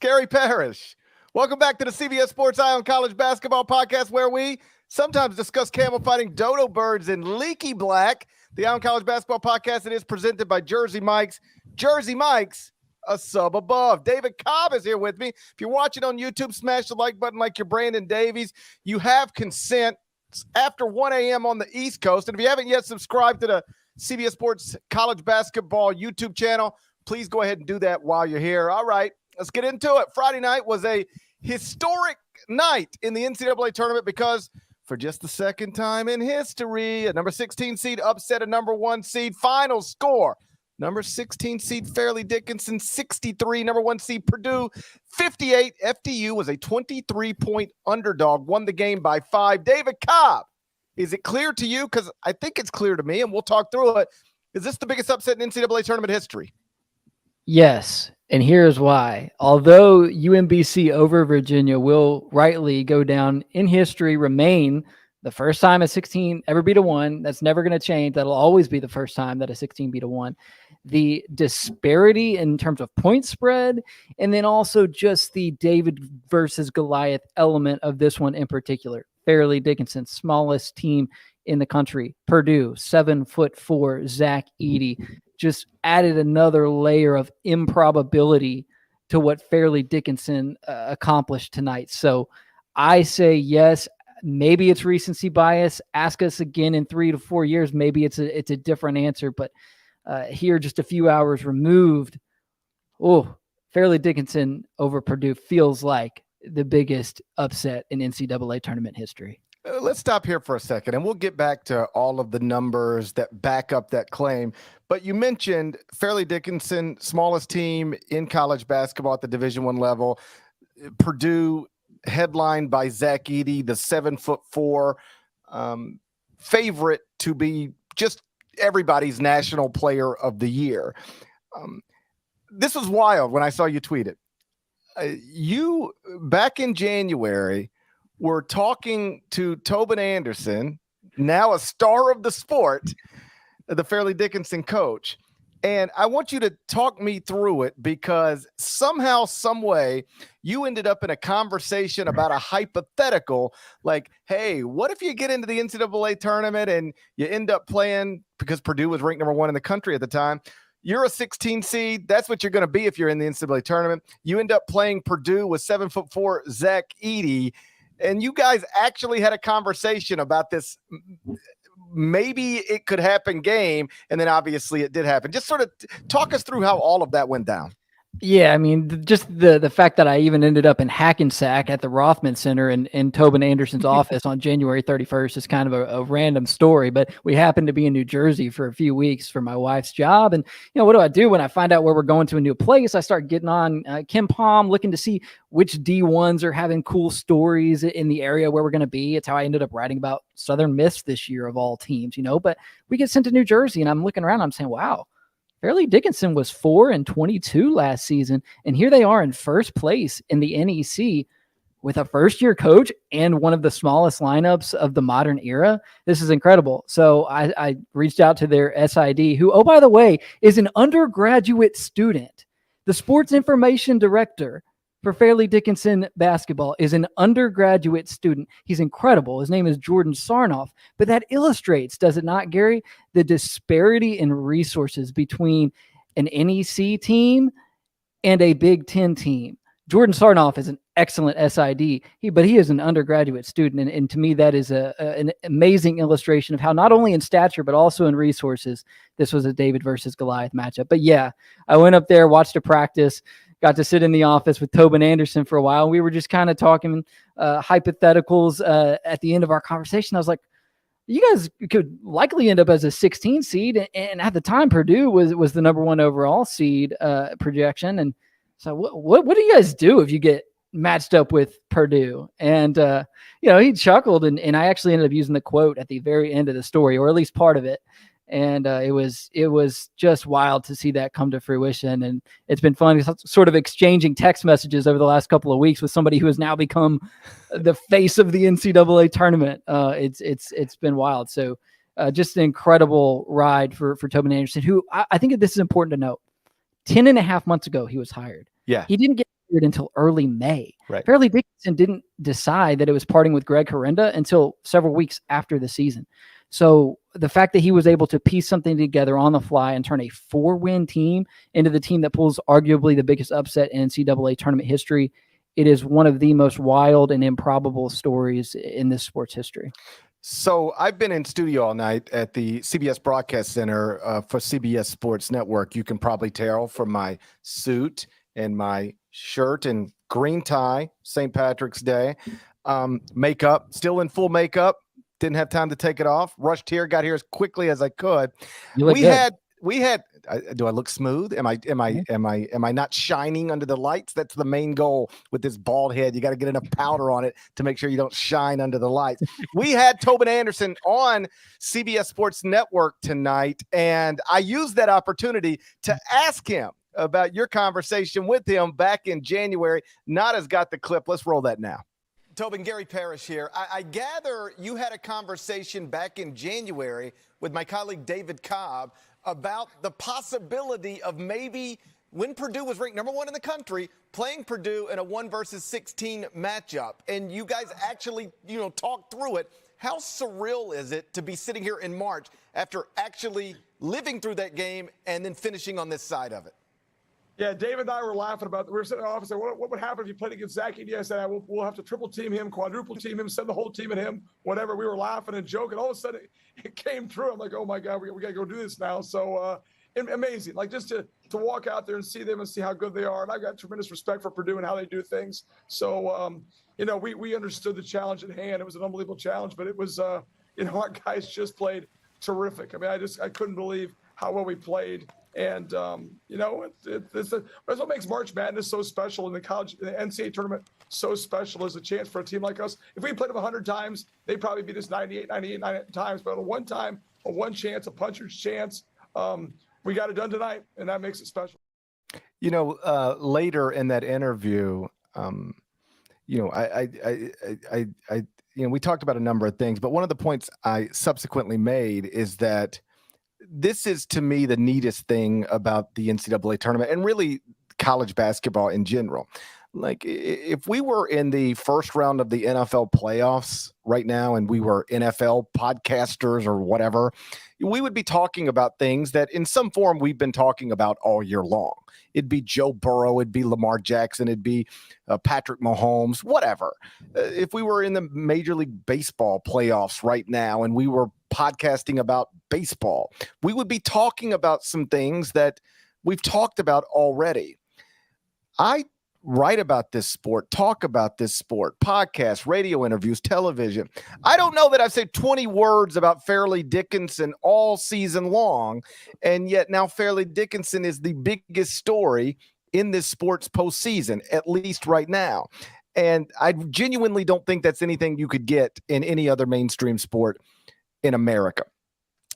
Gary Parrish. Welcome back to the CBS Sports Eye on College Basketball Podcast, where we sometimes discuss camel fighting, dodo birds, and leaky black. The Eye on College Basketball Podcast, it is presented by Jersey Mike's. Jersey Mike's, a sub above. David Cobb is here with me. If you're watching on YouTube, smash the like button like you're Brandon Davies. You have consent after 1 a.m. on the East Coast. And if you haven't yet subscribed to the CBS Sports College Basketball YouTube channel, please go ahead and do that while you're here. All right, let's get into it. Friday night was a historic night in the NCAA tournament because for just the second time in history, a number 16 seed upset a number 1 seed. Final score, number 16 seed Fairleigh Dickinson 63, number 1 seed Purdue 58. FDU was a 23-point underdog, won the game by 5. David Cobb, is it clear to you? Because I think it's clear to me, and we'll talk through it. Is this the biggest upset in NCAA tournament history? Yes, and here's why. Although UMBC over Virginia will rightly go down in history, remain the first time a 16 ever beat a 1. That's never going to change. That'll always be the first time that a 16 beat a 1. The disparity in terms of point spread, and then also just the David versus Goliath element of this one in particular. Fairleigh Dickinson, smallest team in the country. Purdue, 7'4", Zach Edey, just added another layer of improbability to what Fairleigh Dickinson accomplished tonight. So I say yes. Maybe it's recency bias. Ask us again in 3 to 4 years. Maybe it's a different answer. But here, just a few hours removed, Fairleigh Dickinson over Purdue feels like the biggest upset in NCAA tournament history. Let's stop here for a second, and we'll get back to all of the numbers that back up that claim. But you mentioned Fairleigh Dickinson, smallest team in college basketball at the Division I level. Purdue, headlined by Zach Edey, the 7'4", favorite to be just everybody's national player of the year. This was wild when I saw you tweet it. You, back in January, were talking to Tobin Anderson, now a star of the sport, the Fairleigh Dickinson coach. And I want you to talk me through it because somehow, some way, you ended up in a conversation about a hypothetical, like, hey, what if you get into the NCAA tournament and you end up playing, because Purdue was ranked number 1 in the country at the time, you're a 16 seed. That's what you're going to be if you're in the NCAA tournament. You end up playing Purdue with 7'4" Zach Edey. And you guys actually had a conversation about this. Maybe it could happen game. And then obviously it did happen. Just sort of talk us through how all of that went down. Yeah, I mean, just the fact that I even ended up in Hackensack at the Rothman Center in Tobin Anderson's office on January 31st is kind of a random story, but we happened to be in New Jersey for a few weeks for my wife's job. And, what do I do when I find out where we're going to a new place? I start getting on Kim Palm, looking to see which D1s are having cool stories in the area where we're going to be. It's how I ended up writing about Southern Miss this year of all teams, but we get sent to New Jersey and I'm looking around, I'm saying, wow, Fairleigh Dickinson was 4-22 last season, and here they are in first place in the NEC with a first-year coach and one of the smallest lineups of the modern era. This is incredible. So I reached out to their SID, who, oh, by the way, is an undergraduate student. The sports information director for Fairleigh Dickinson basketball is an undergraduate student. He's incredible. His name is Jordan Sarnoff. But that illustrates, does it not, Gary, the disparity in resources between an NEC team and a Big Ten team. Jordan Sarnoff is an excellent SID, but he is an undergraduate student. And to me, that is an amazing illustration of how not only in stature, but also in resources, this was a David versus Goliath matchup. But yeah, I went up there, watched a practice, got to sit in the office with Tobin Anderson for a while. We were just kind of talking hypotheticals at the end of our conversation. I was like, you guys could likely end up as a 16 seed. And at the time, Purdue was the number 1 overall seed projection. And so what do you guys do if you get matched up with Purdue? And, he chuckled. And I actually ended up using the quote at the very end of the story, or at least part of it. And it was just wild to see that come to fruition. And it's been fun sort of exchanging text messages over the last couple of weeks with somebody who has now become the face of the NCAA tournament. It's been wild. So just an incredible ride for Tobin Anderson, who I think this is important to note. 10 and a half months ago, he was hired. Yeah. He didn't get disappeared until early May. Right. Fairleigh Dickinson didn't decide that it was parting with Greg Horrenda until several weeks after the season. So the fact that he was able to piece something together on the fly and turn a 4-win team into the team that pulls arguably the biggest upset in NCAA tournament history, it is one of the most wild and improbable stories in this sport's history. So I've been in studio all night at the CBS Broadcast Center for CBS Sports Network. You can probably tell from my suit and my shirt and green tie, St. Patrick's Day. Makeup, still in full makeup. Didn't have time to take it off. Rushed here, got here as quickly as I could. We had. Do I look smooth? Am I not shining under the lights? That's the main goal with this bald head. You got to get enough powder on it to make sure you don't shine under the lights. We had Tobin Anderson on CBS Sports Network tonight, and I used that opportunity to ask him about your conversation with him back in January. Nada's got the clip. Let's roll that now. Tobin, Gary Parrish here. I gather you had a conversation back in January with my colleague David Cobb about the possibility of maybe, when Purdue was ranked #1 in the country, playing Purdue in a 1 versus 16 matchup. And you guys actually, talked through it. How surreal is it to be sitting here in March after actually living through that game and then finishing on this side of it? Yeah, David and I were laughing about it. We were sitting in the office saying, what would happen if you played against Zach Edey? I said, we'll have to triple team him, quadruple team him, send the whole team at him, whatever. We were laughing and joking. All of a sudden, it came through. I'm like, oh, my God, we got to go do this now. So amazing. Like, just to walk out there and see them and see how good they are. And I've got tremendous respect for Purdue and how they do things. So, we understood the challenge at hand. It was an unbelievable challenge, but it was, our guys just played terrific. I mean, I couldn't believe how well we played. And, that's what makes March Madness so special, and the NCAA tournament so special, is a chance for a team like us. If we played them 100 times, they'd probably beat us 98 times. But one time, a one chance, a puncher's chance, we got it done tonight, and that makes it special. Later in that interview, we talked about a number of things, but one of the points I subsequently made is that this is, to me, the neatest thing about the NCAA tournament and really college basketball in general. Like, if we were in the first round of the NFL playoffs right now and we were NFL podcasters or whatever, we would be talking about things that in some form we've been talking about all year long. It'd be Joe Burrow, it'd be Lamar Jackson, it'd be Patrick Mahomes, whatever. If we were in the Major League Baseball playoffs right now and we were podcasting about baseball, we would be talking about some things that we've talked about already. I write about this sport, talk about this sport, podcasts, radio interviews, television. I don't know that I've said 20 words about Fairleigh Dickinson all season long, and yet now Fairleigh Dickinson is the biggest story in this sport's postseason, at least right now. And I genuinely don't think that's anything you could get in any other mainstream sport in America.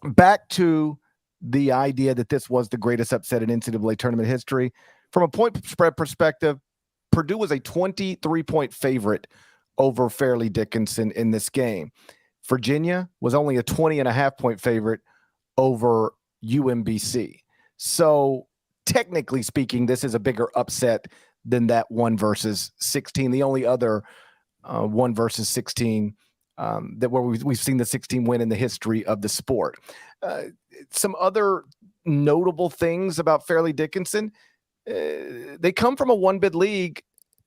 Back to the idea that this was the greatest upset in NCAA tournament history. From a point spread perspective, Purdue was a 23-point favorite over Fairleigh Dickinson in this game. Virginia was only a 20.5-point favorite over UMBC. So technically speaking, this is a bigger upset than that 1 versus 16. The only other 1 versus 16 where we've seen the 16 win in the history of the sport. Some other notable things about Fairleigh Dickinson. They come from a one-bid league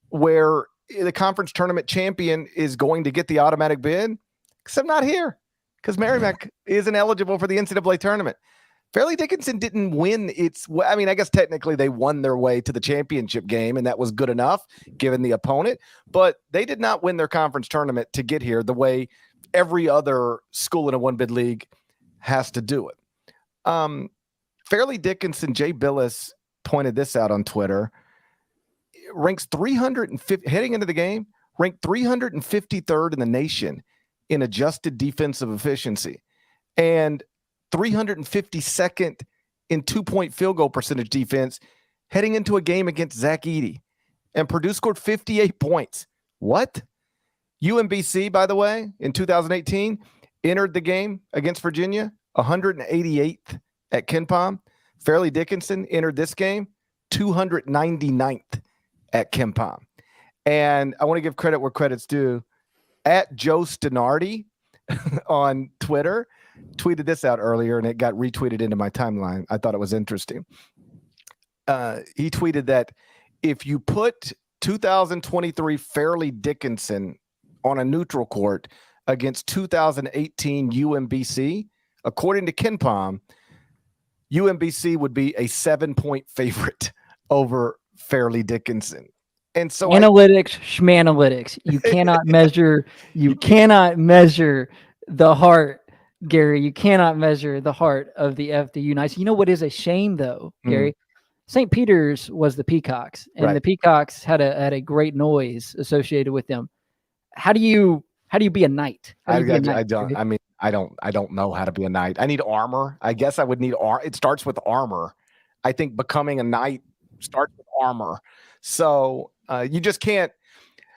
where the conference tournament champion is going to get the automatic bid, except not here, because Merrimack isn't eligible for the NCAA tournament. Fairleigh Dickinson didn't win I guess technically they won their way to the championship game, and that was good enough given the opponent, but they did not win their conference tournament to get here the way every other school in a one-bid league has to do it. Fairleigh Dickinson, Jay Billis pointed this out on Twitter, ranks 350 heading into the game, ranked 353rd in the nation in adjusted defensive efficiency and 352nd in 2-point field goal percentage defense heading into a game against Zach Edey. And Purdue scored 58 points. What? UMBC, by the way, in 2018, entered the game against Virginia 188th at KenPom. Fairleigh Dickinson entered this game 299th at KenPom. And I want to give credit where credit's due. At Joe Stenardi on Twitter tweeted this out earlier, and it got retweeted into my timeline. I thought it was interesting. He tweeted that if you put 2023 Fairleigh Dickinson on a neutral court against 2018 UMBC, according to KenPom, UMBC would be a 7-point favorite over Fairleigh Dickinson. And so analytics, schmanalytics. You cannot measure. You cannot measure the heart, Gary. You cannot measure the heart of the FDU Knights. You know what is a shame, though, Gary? St. Peter's was the Peacocks, and the Peacocks had a great noise associated with them. How do you be a Knight? I don't know how to be a Knight. I need armor. I guess I would need armor. It starts with armor. I think becoming a Knight starts with armor. So you just can't.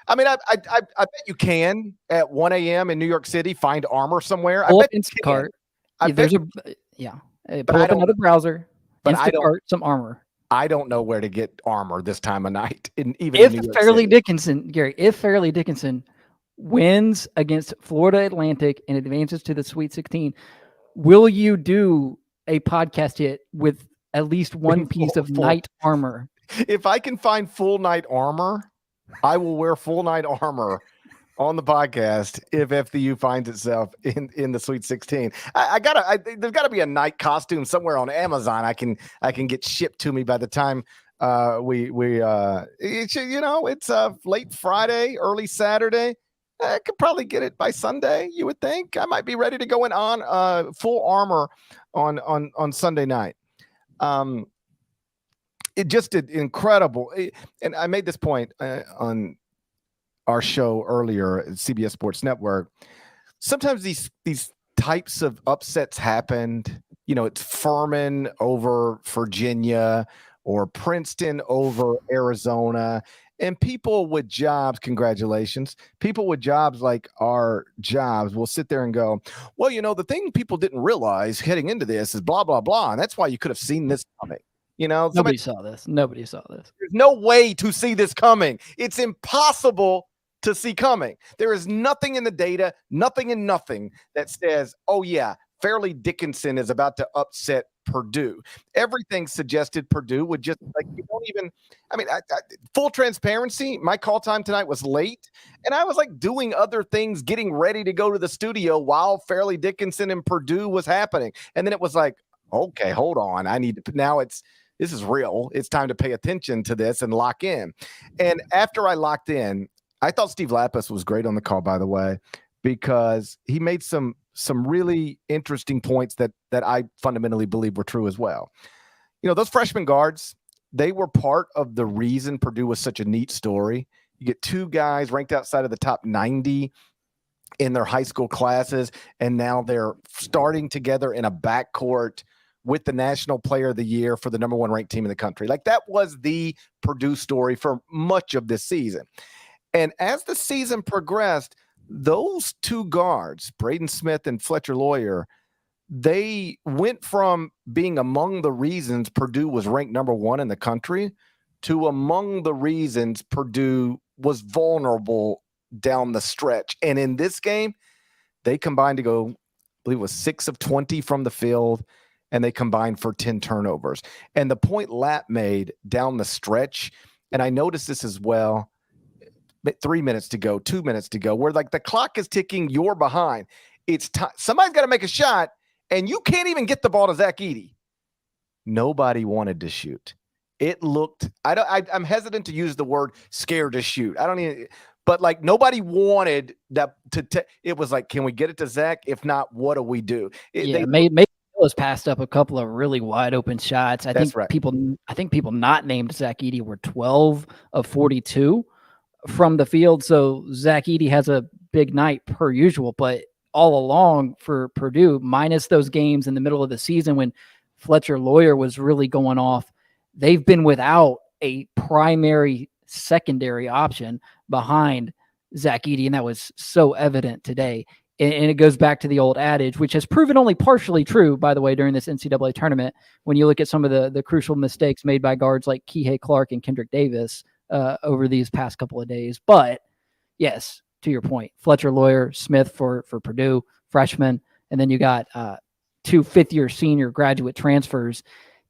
I mean, I bet you can at 1 a.m. in New York City find armor somewhere. Pull up Instacart. Pull up another browser. But Instacart, some armor. I don't know where to get armor this time of night. If Fairleigh Dickinson, Gary, if Fairleigh Dickinson wins against Florida Atlantic and advances to the Sweet 16, will you do a podcast hit with at least one piece of Knight armor? If I can find full Knight armor, I will wear full Knight armor on the podcast if FDU finds itself in the Sweet 16. There's gotta be a Knight costume somewhere on Amazon. I can get shipped to me by the time it's late Friday, early Saturday. I could probably get it by Sunday. You would think I might be ready to go in on full armor on Sunday night. It just did incredible. And I made this point on our show earlier at CBS Sports Network. Sometimes these types of upsets happened. You know, it's Furman over Virginia or Princeton over Arizona. And people with jobs, congratulations, people with jobs like our jobs will sit there and go, well, you know, the thing people didn't realize heading into this is blah, blah, blah. And that's why you could have seen this coming. You know, nobody saw this. There's no way to see this coming. It's impossible to see coming. There is nothing in the data, nothing that says, oh, yeah, Fairleigh Dickinson is about to upset Purdue. Everything suggested Purdue would just full transparency. My call time tonight was late, and I was doing other things, getting ready to go to the studio while Fairleigh Dickinson and Purdue was happening. And then it was okay, hold on. This is real. It's time to pay attention to this and lock in. And after I locked in, I thought Steve Lapis was great on the call, by the way, because he made some really interesting points that I fundamentally believe were true as well. You know, those freshman guards, they were part of the reason Purdue was such a neat story. You get two guys ranked outside of the top 90 in their high school classes, and now they're starting together in a backcourt with the National Player of the Year for the number one ranked team in the country. That was the Purdue story for much of this season. And as the season progressed, those two guards, Braden Smith and Fletcher Lawyer, they went from being among the reasons Purdue was ranked number one in the country to among the reasons Purdue was vulnerable down the stretch. And in this game, they combined to go, I believe it was 6 of 20 from the field, and they combined for 10 turnovers. And the point Lap made down the stretch, and I noticed this as well, 3 minutes to go, 2 minutes to go, where the clock is ticking, you're behind. It's time. Somebody's got to make a shot, and you can't even get the ball to Zach Edey. Nobody wanted to shoot. It looked, I'm hesitant to use the word scared to shoot. I don't even, but nobody wanted that it was can we get it to Zach? If not, what do we do? Maybe was passed up a couple of really wide open shots. I think people not named Zach Edey were 12 of 42 from the field. So Zach Edey has a big night per usual, but all along for Purdue, minus those games in the middle of the season when Fletcher Lawyer was really going off, they've been without a primary secondary option behind Zach Edey, and that was so evident today. And it goes back to the old adage, which has proven only partially true, by the way, during this NCAA tournament. When you look at some of the crucial mistakes made by guards like Kihei Clark and Kendrick Davis, over these past couple of days. But yes, to your point, Fletcher Lawyer, Smith for Purdue, freshman, and then you got 2 fifth-year senior graduate transfers,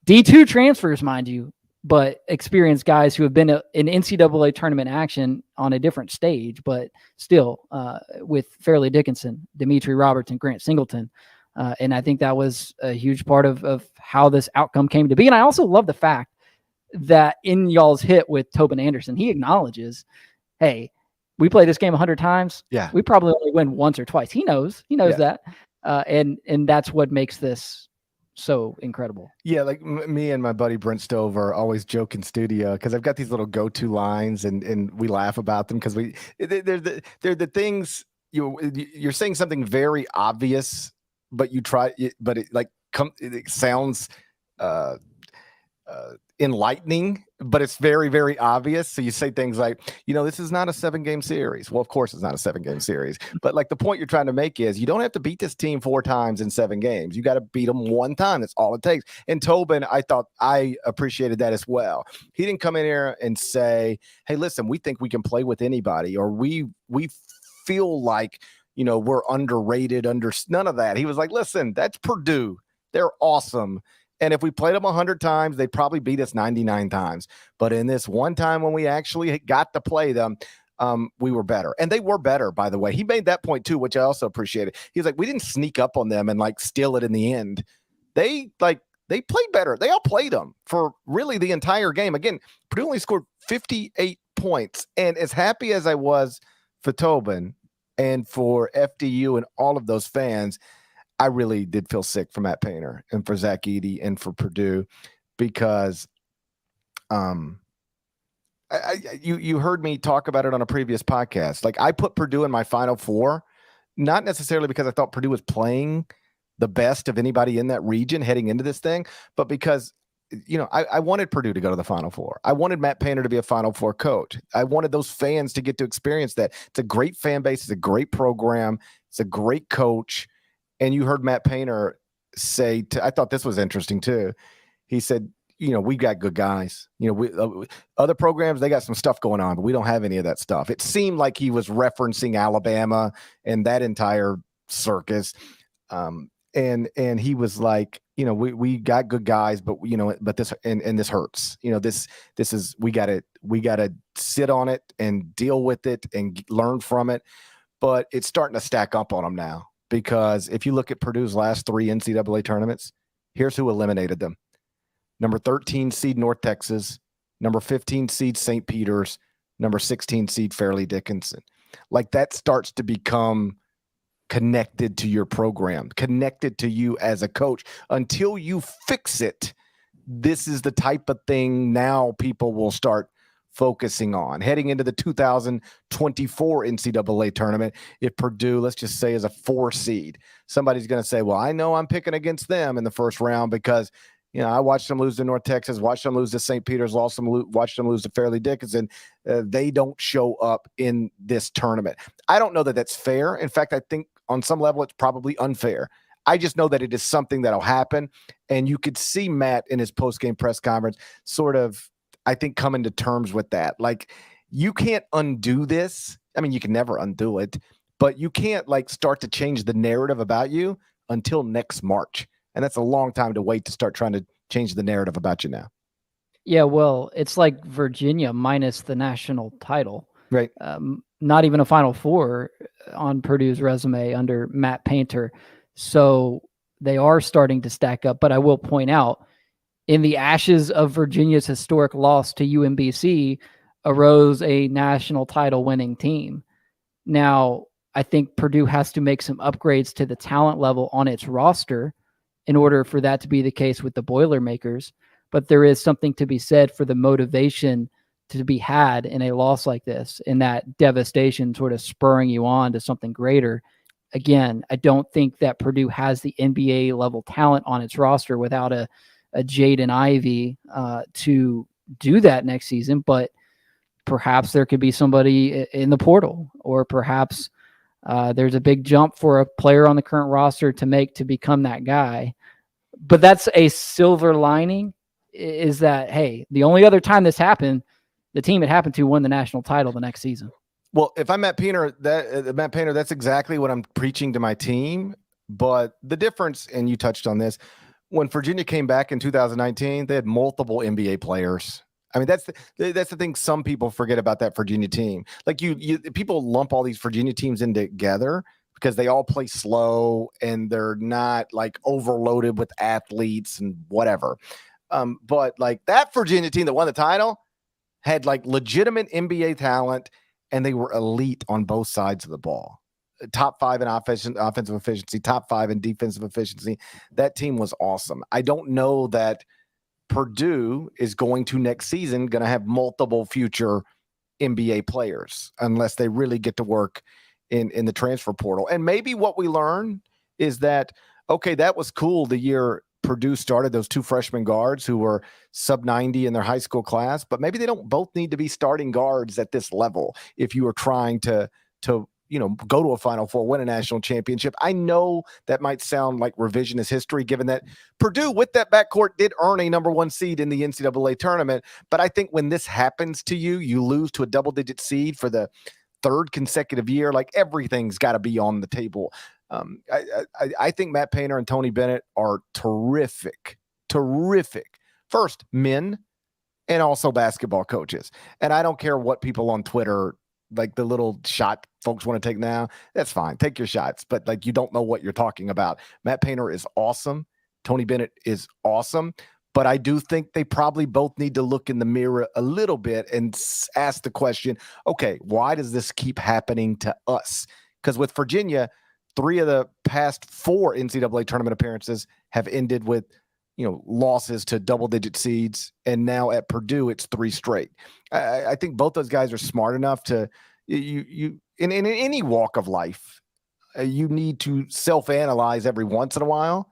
D2 transfers, mind you, but experienced guys who have been in NCAA tournament action on a different stage, but still with Fairleigh Dickinson, Demetri Roberts, and Grant Singleton. And I think that was a huge part of how this outcome came to be. And I also love the fact that in y'all's hit with Tobin Anderson, he acknowledges, hey, we play this game 100 times. Yeah. We probably only win once or twice. He knows that. And that's what makes this so incredible. Yeah, like me and my buddy Brent Stover always joke in studio because I've got these little go-to lines and we laugh about them because they're the things you're saying something very obvious, but it sounds enlightening, but it's very, very obvious. So you say things like, this is not a 7-game series. Well, of course it's not a 7-game series, but like the point you're trying to make is you don't have to beat this team 4 times in 7 games. You got to beat them 1 time. That's all it takes. And Tobin, I thought I appreciated that as well. He didn't come in here and say, hey, listen, we think we can play with anybody, or we feel like, we're underrated, none of that. He was like, listen, that's Purdue. They're awesome. And if we played them 100 times, they'd probably beat us 99 times. But in this one time when we actually got to play them, we were better. And they were better, by the way. He made that point too, which I also appreciated. He was like, we didn't sneak up on them and steal it in the end. They played better. They all played them for really the entire game. Again, Purdue only scored 58 points. And as happy as I was for Tobin and for FDU and all of those fans, I really did feel sick for Matt Painter and for Zach Edey and for Purdue because you heard me talk about it on a previous podcast. Like, I put Purdue in my Final Four, not necessarily because I thought Purdue was playing the best of anybody in that region heading into this thing, but because, I wanted Purdue to go to the Final Four. I wanted Matt Painter to be a Final Four coach. I wanted those fans to get to experience that. It's a great fan base. It's a great program. It's a great coach. And you heard Matt Painter say, I thought this was interesting too. He said, we got good guys. Other programs, they got some stuff going on, but we don't have any of that stuff. It seemed like he was referencing Alabama and that entire circus. And he was like, we got good guys, but but this and this hurts. This is we gotta sit on it and deal with it and learn from it. But it's starting to stack up on them now. Because if you look at Purdue's last 3 NCAA tournaments, here's who eliminated them. Number 13 seed North Texas, number 15 seed St. Peter's, number 16 seed Fairleigh Dickinson. Like, that starts to become connected to your program, connected to you as a coach. Until you fix it, this is the type of thing now people will start focusing on heading into the 2024 NCAA tournament. If Purdue, let's just say, is a 4 seed, somebody's going to say, well, I know I'm picking against them in the first round because, I watched them lose to North Texas, watched them lose to St. Peter's, watched them lose to Fairleigh Dickinson. They don't show up in this tournament. I don't know that that's fair. In fact, I think on some level it's probably unfair. I just know that it is something that'll happen. And you could see Matt in his post-game press conference sort of, I think, coming to terms with that. Like, you can't undo this. I mean, you can never undo it, but you can't start to change the narrative about you until next March. And that's a long time to wait to start trying to change the narrative about you now. Yeah, well, it's like Virginia minus the national title. Right. Not even a Final Four on Purdue's resume under Matt Painter. So they are starting to stack up. But I will point out, in the ashes of Virginia's historic loss to UMBC arose a national title winning team. Now, I think Purdue has to make some upgrades to the talent level on its roster in order for that to be the case with the Boilermakers. But there is something to be said for the motivation to be had in a loss like this, in that devastation sort of spurring you on to something greater. Again, I don't think that Purdue has the NBA level talent on its roster without a Jaden Ivey to do that next season, but perhaps there could be somebody in the portal, or perhaps there's a big jump for a player on the current roster to make to become that guy. But that's a silver lining, is that, hey, the only other time this happened, the team it happened to won the national title the next season. Well, if I'm Matt Painter, that's exactly what I'm preaching to my team. But the difference, and you touched on this, when Virginia came back in 2019, they had multiple NBA players. I mean, that's the thing some people forget about that Virginia team. Like people lump all these Virginia teams in together because they all play slow and they're not like overloaded with athletes and whatever. But like that Virginia team that won the title had like legitimate NBA talent, and they were elite on both sides of the ball. Top 5 in offensive efficiency, top 5 in defensive efficiency. That team was awesome. I don't know that Purdue is going to have multiple future NBA players unless they really get to work in the transfer portal. And maybe what we learn is that, okay, that was cool the year Purdue started, those 2 freshman guards who were sub 90 in their high school class, but maybe they don't both need to be starting guards at this level if you are trying to go to a Final Four, win a national championship. I know that might sound like revisionist history, given that Purdue with that backcourt did earn a number 1 seed in the NCAA tournament. But I think when this happens to you, you lose to a double-digit seed for the 3rd consecutive year. Like everything's got to be on the table. I think Matt Painter and Tony Bennett are terrific. First, men and also basketball coaches. And I don't care what people on Twitter, like the little shot folks want to take now, that's fine. Take your shots, but like you don't know what you're talking about. Matt Painter is awesome. Tony Bennett is awesome. But I do think they probably both need to look in the mirror a little bit and ask the question, okay, why does this keep happening to us? Because with Virginia, 3 of the past 4 NCAA tournament appearances have ended with, losses to double-digit seeds, and now at Purdue, it's 3 straight. I think both those guys are smart enough to in any walk of life, you need to self-analyze every once in a while.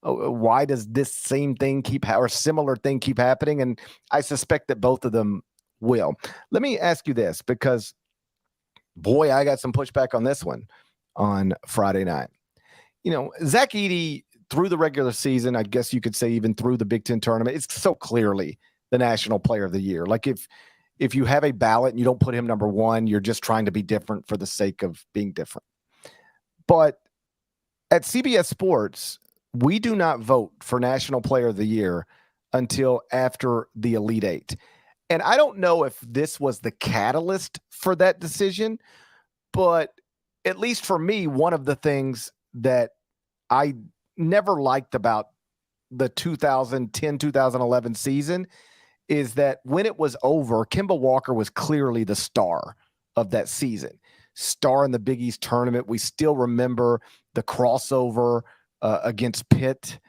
Why does this same thing or similar thing keep happening? And I suspect that both of them will. Let me ask you this, because boy, I got some pushback on this one on Friday night. Zach Edey, through the regular season, I guess you could say even through the Big Ten tournament, it's so clearly the National Player of the Year. Like if you have a ballot and you don't put him number 1, you're just trying to be different for the sake of being different. But at CBS Sports, we do not vote for National Player of the Year until after the Elite 8. And I don't know if this was the catalyst for that decision, but at least for me, one of the things that I never liked about the 2010-2011 season is that when it was over, Kemba Walker was clearly the star of that season. Star in the Big East tournament. We still remember the crossover against Pitt.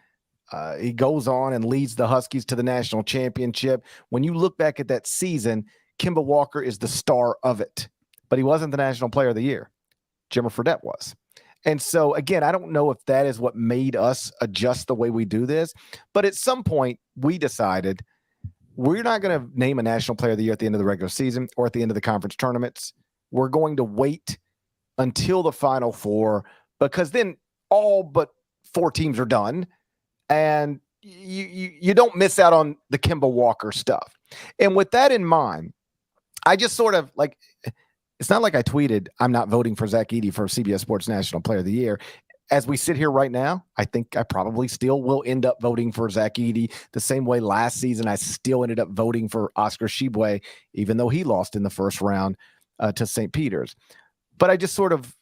He goes on and leads the Huskies to the national championship. When you look back at that season, Kemba Walker is the star of it, but he wasn't the National Player of the Year. Jimmer Fredette was. And so, again, I don't know if that is what made us adjust the way we do this, but at some point we decided we're not going to name a National Player of the Year at the end of the regular season or at the end of the conference tournaments. We're going to wait until the Final Four, because then all but 4 teams are done, and you don't miss out on the Kemba Walker stuff. And with that in mind, I just sort of like, it's not like I tweeted, I'm not voting for Zach Edey for CBS Sports National Player of the Year. As we sit here right now, I think I probably still will end up voting for Zach Edey the same way last season I still ended up voting for Oscar Tshiebwe, even though he lost in the first round to St. Peter's. But I just sort of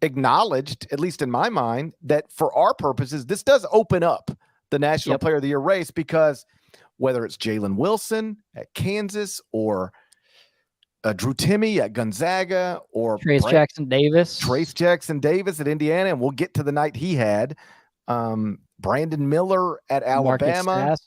acknowledged, at least in my mind, that for our purposes, this does open up the National Player of the Year race, because whether it's Jalen Wilson at Kansas or Drew Timme at Gonzaga or Trace Jackson Davis at Indiana, and we'll get to the night he had, Brandon Miller at Alabama,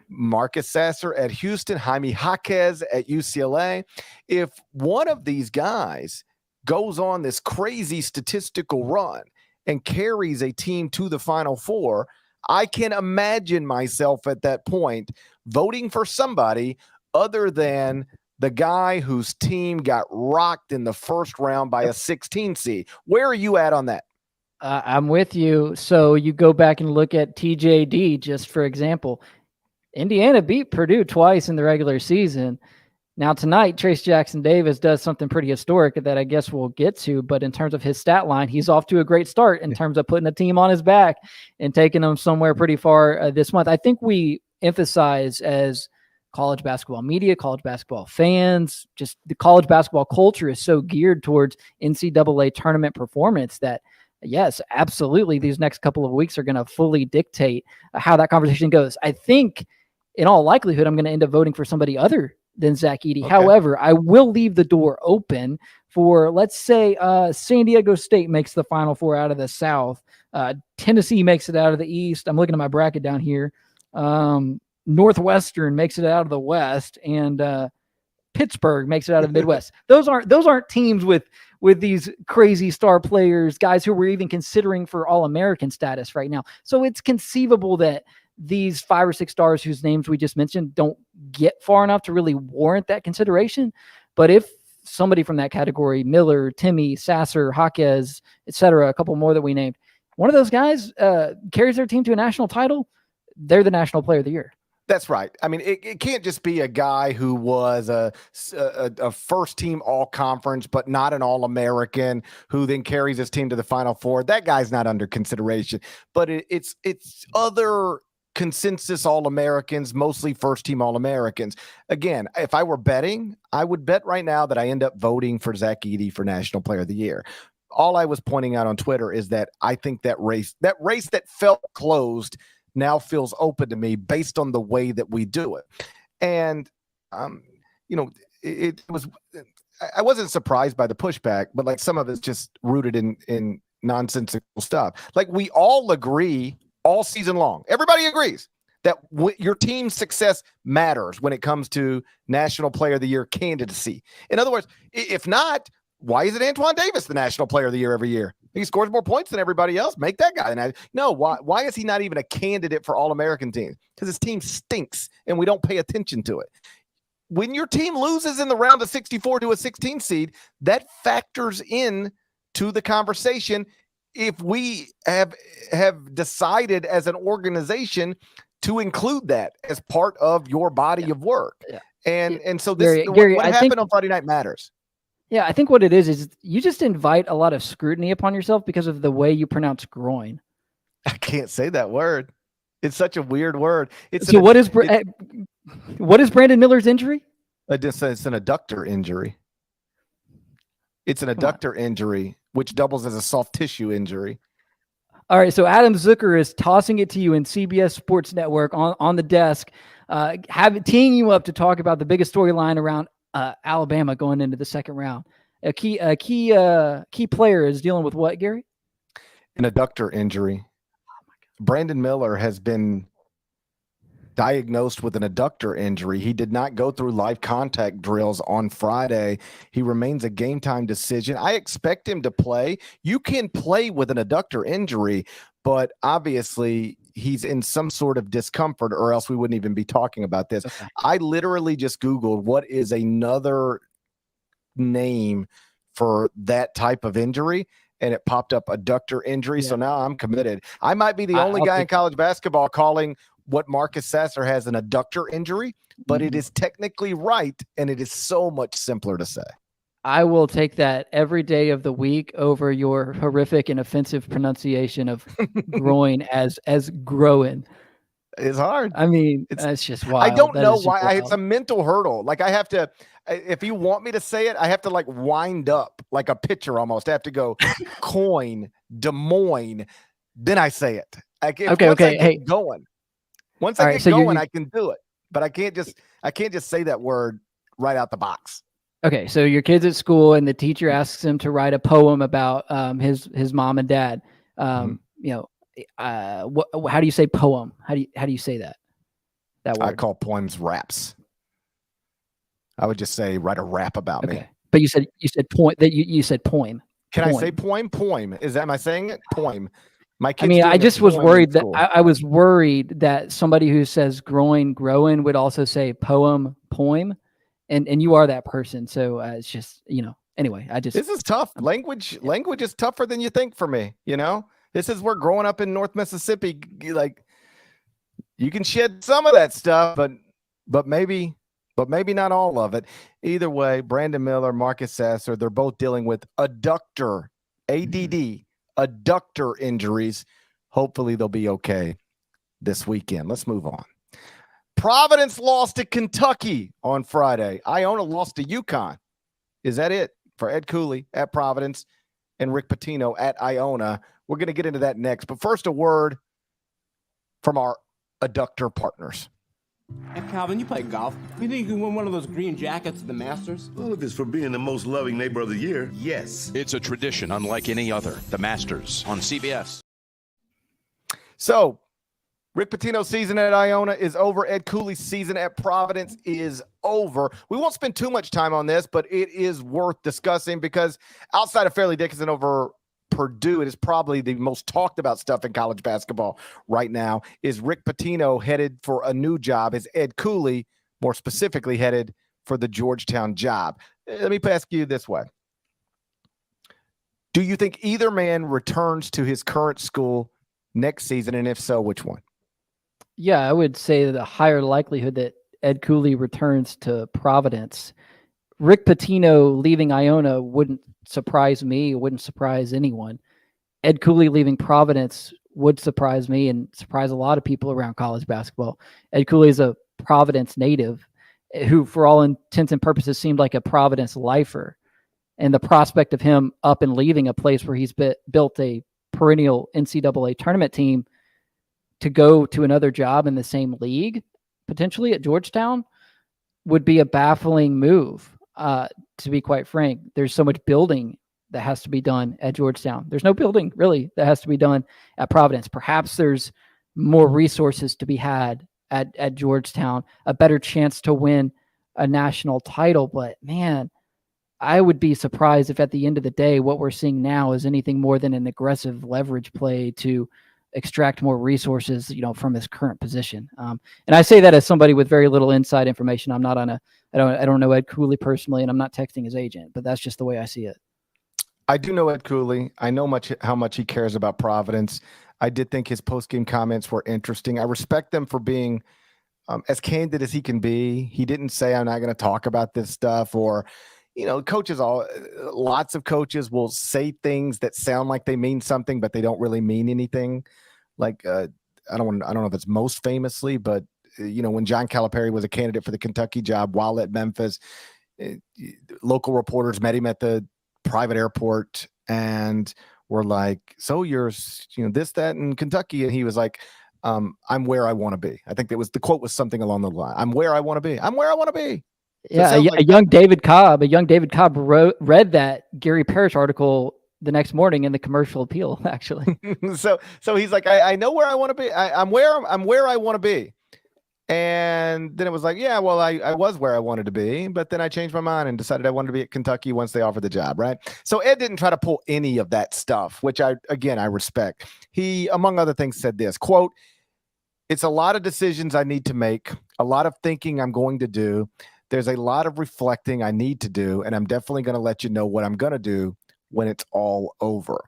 Marcus Sasser at Houston, Jaime Jaquez at UCLA. If one of these guys goes on this crazy statistical run and carries a team to the Final Four, I can imagine myself at that point voting for somebody other than the guy whose team got rocked in the first round by a 16 seed. Where are you at on that? I'm with you. So you go back and look at TJD, just for example. Indiana beat Purdue twice in the regular season. Now tonight, Trace Jackson Davis does something pretty historic that I guess we'll get to, but in terms of his stat line, he's off to a great start in terms of putting a team on his back and taking them somewhere pretty far this month. I think we emphasize as college basketball media, college basketball fans, just the college basketball culture is so geared towards NCAA tournament performance that yes, absolutely, these next couple of weeks are going to fully dictate how that conversation goes. I think in all likelihood, I'm going to end up voting for somebody other than Zach Edey. Okay. However, I will leave the door open for, let's say, San Diego State makes the Final Four out of the South. Tennessee makes it out of the East. I'm looking at my bracket down here. Northwestern makes it out of the West, and Pittsburgh makes it out of the Midwest. Those aren't teams with these crazy star players, guys who we're even considering for All-American status right now. So it's conceivable that these 5 or 6 stars whose names we just mentioned don't get far enough to really warrant that consideration. But if somebody from that category, Miller, Timmy, Sasser, Jaquez, etc., a couple more that we named, one of those guys carries their team to a national title, they're the national player of the year. That's right. I mean, it can't just be a guy who was a first team all conference, but not an All-American who then carries his team to the Final Four. That guy's not under consideration, but it's other consensus All-Americans, mostly first team All-Americans. Again, if I were betting, I would bet right now that I end up voting for Zach Edey for National Player of the Year. All I was pointing out on Twitter is that I think that race that felt closed now feels open to me based on the way that we do it. And, it was, I wasn't surprised by the pushback, but like some of it's just rooted in nonsensical stuff. Like we all agree all season long. Everybody agrees that your team's success matters when it comes to National Player of the Year candidacy. In other words, if not, why isn't Antoine Davis the National Player of the Year every year? He scores more points than everybody else. Make that guy. No, why is he not even a candidate for All-American teams? Because his team stinks and we don't pay attention to it. When your team loses in the round of 64 to a 16 seed, that factors in to the conversation if we have decided as an organization to include that as part of your body of work. Yeah. And so this Gary, what happened on Friday night matters. Yeah, I think what it is you just invite a lot of scrutiny upon yourself because of the way you pronounce groin. I can't say that word. It's such a weird word. What is Brandon Miller's injury? It's an adductor injury. It's an adductor injury, which doubles as a soft tissue injury. All right, so Adam Zucker is tossing it to you in CBS Sports Network on the desk, teeing you up to talk about the biggest storyline around Alabama going into the second round. A key player is dealing with what, Gary? An adductor injury. Oh my God. Brandon Miller has been diagnosed with an adductor injury. He did not go through live contact drills on Friday. He remains a game time decision. I expect him to play. You can play with an adductor injury, but obviously he's in some sort of discomfort or else we wouldn't even be talking about this. Okay. I literally just Googled what is another name for that type of injury, and it popped up adductor injury. Yeah. So now I'm committed. I might be the only guy in college basketball calling what Marcus Sasser has an adductor injury, but it is technically right, and it is so much simpler to say. I will take that every day of the week over your horrific and offensive pronunciation of groin as growing. It's hard. I mean, it's just wild. I don't know why. It's a mental hurdle. Like I have to, if you want me to say it, I have to like wind up like a pitcher almost. I have to go coin, Des Moines, then I say it. Okay. Going. Once I get going, I can do it, but I can't just say that word right out the box. Okay, so your kid's at school and the teacher asks him to write a poem about his mom and dad. How do you say poem? How do you say that word? I call poems raps. I would just say write a rap about me. But you said point that you said poem. Can I say poem? Poem. Am I saying it? Poem. I just was worried that I was worried that somebody who says growing would also say poem. And you are that person. So it's just, anyway, this is tough. Language is tougher than you think for me. This is where growing up in North Mississippi, like you can shed some of that stuff, but maybe but maybe not all of it. Either way, Brandon Miller, Marcus Sasser, they're both dealing with adductor, ADD, adductor injuries. Hopefully they'll be okay this weekend. Let's move on. Providence lost to Kentucky on Friday. Iona lost to UConn. Is that it for Ed Cooley at Providence and Rick Pitino at Iona? We're going to get into that next. But first, a word from our adductor partners. Hey, Calvin, you play golf. You think you can win one of those green jackets at the Masters? Well, if it's for being the most loving neighbor of the year, yes. It's a tradition unlike any other. The Masters on CBS. So, Rick Pitino's season at Iona is over. Ed Cooley's season at Providence is over. We won't spend too much time on this, but it is worth discussing because outside of Fairleigh Dickinson over Purdue, it is probably the most talked about stuff in college basketball right now. Is Rick Pitino headed for a new job? Is Ed Cooley, more specifically, headed for the Georgetown job? Let me ask you this way. Do you think either man returns to his current school next season? And if so, which one? Yeah, I would say the higher likelihood that Ed Cooley returns to Providence. Rick Pitino leaving Iona wouldn't surprise me. It wouldn't surprise anyone. Ed Cooley leaving Providence would surprise me and surprise a lot of people around college basketball. Ed Cooley is a Providence native who, for all intents and purposes, seemed like a Providence lifer. And the prospect of him up and leaving a place where he's built a perennial NCAA tournament team to go to another job in the same league, potentially at Georgetown, would be a baffling move. To be quite frank, there's so much building that has to be done at Georgetown. There's no building really that has to be done at Providence. Perhaps there's more resources to be had at Georgetown, a better chance to win a national title. But man, I would be surprised if at the end of the day, what we're seeing now is anything more than an aggressive leverage play to extract more resources, from his current position. And I say that as somebody with very little inside information. I'm not I don't know Ed Cooley personally, and I'm not texting his agent, but that's just the way I see it. I do know Ed Cooley. I know how much he cares about Providence. I did think his post-game comments were interesting. I respect them for being as candid as he can be. He didn't say, I'm not going to talk about this stuff, or, lots of coaches will say things that sound like they mean something, but they don't really mean anything. Like, I don't know if it's most famously, but when John Calipari was a candidate for the Kentucky job while at Memphis, local reporters met him at the private airport and were like, so you're, this, that, in Kentucky. And he was like, I'm where I want to be. I think the quote was something along the line. I'm where I want to be. I'm where I want to be. So yeah. A young David Cobb read that Gary Parrish article the next morning in the Commercial Appeal, actually. so he's like, I know where I want to be. I'm where I want to be. And then it was like, yeah, well, I was where I wanted to be, but then I changed my mind and decided I wanted to be at Kentucky once they offered the job, right? So Ed didn't try to pull any of that stuff, which I respect. He, among other things, said this, quote, "It's a lot of decisions I need to make, a lot of thinking I'm going to do. There's a lot of reflecting I need to do, and I'm definitely going to let you know what I'm going to do when it's all over."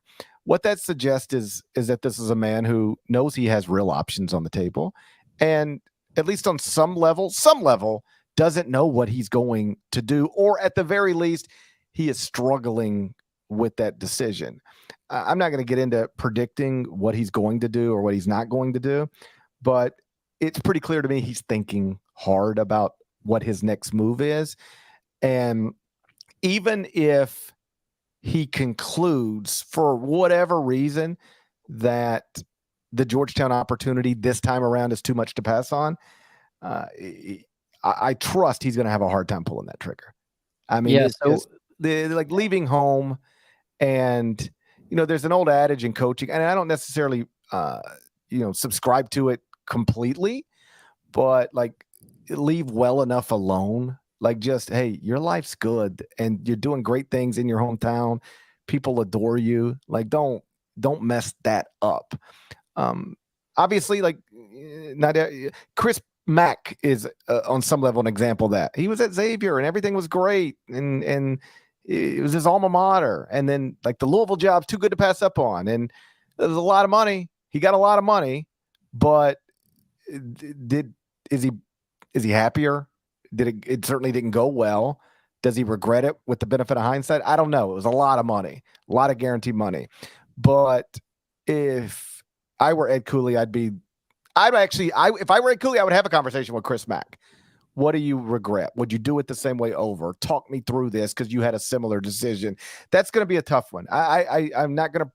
What that suggests is that this is a man who knows he has real options on the table, and at least on some level, doesn't know what he's going to do, or at the very least, he is struggling with that decision. I'm not going to get into predicting what he's going to do or what he's not going to do, but it's pretty clear to me he's thinking hard about what his next move is. And even if he concludes for whatever reason that the Georgetown opportunity this time around is too much to pass on, I trust he's going to have a hard time pulling that trigger. I mean, yeah, like leaving home, and there's an old adage in coaching, and I don't necessarily subscribe to it completely, but like leave well enough alone. Like, just, hey, your life's good and you're doing great things in your hometown. People adore you. Like, don't mess that up. Obviously, like, Chris Mack is on some level an example of that. He was at Xavier and everything was great, and it was his alma mater. And then, like, the Louisville job's too good to pass up on, and there's a lot of money. He got a lot of money, but is he happier It certainly didn't go well. Does he regret it with the benefit of hindsight? I don't know. It was a lot of money, a lot of guaranteed money. But if I were Ed Cooley, if I were Ed Cooley, I would have a conversation with Chris Mack. What do you regret? Would you do it the same way over? Talk me through this because you had a similar decision. That's going to be a tough one. I'm not going to,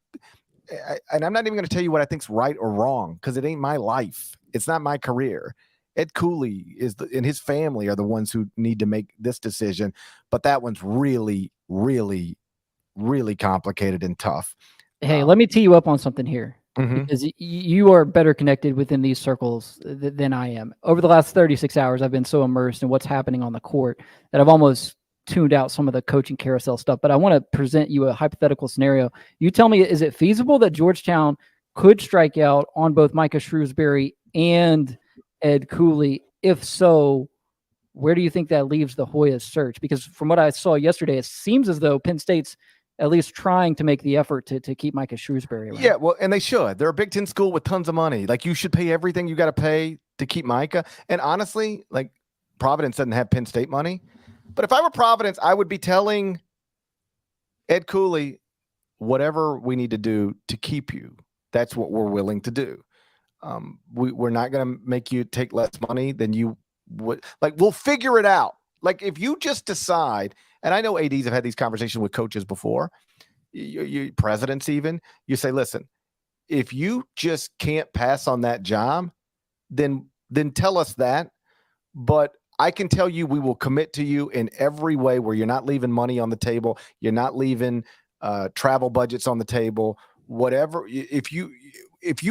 and I'm not even going to tell you what I think's right or wrong because it ain't my life. It's not my career. Ed Cooley and his family are the ones who need to make this decision, but that one's really, really, really complicated and tough. Hey, let me tee you up on something here. Mm-hmm. Because you are better connected within these circles than I am. Over the last 36 hours, I've been so immersed in what's happening on the court that I've almost tuned out some of the coaching carousel stuff. But I want to present you a hypothetical scenario. You tell me, is it feasible that Georgetown could strike out on both Micah Shrewsbury and Ed Cooley? If so, where do you think that leaves the Hoyas search? Because from what I saw yesterday, it seems as though Penn State's at least trying to make the effort to keep Micah Shrewsbury around. Yeah, well, and they should. They're a Big Ten school with tons of money. Like, you should pay everything you got to pay to keep Micah. And honestly, like, Providence doesn't have Penn State money. But if I were Providence, I would be telling Ed Cooley, whatever we need to do to keep you, that's what we're willing to do. We're not going to make you take less money than you would. Like, we'll figure it out. Like, if you just decide, and I know ADs have had these conversations with coaches before, you presidents even, you say, listen, if you just can't pass on that job, then tell us that. But I can tell you we will commit to you in every way where you're not leaving money on the table. You're not leaving travel budgets on the table, whatever. If you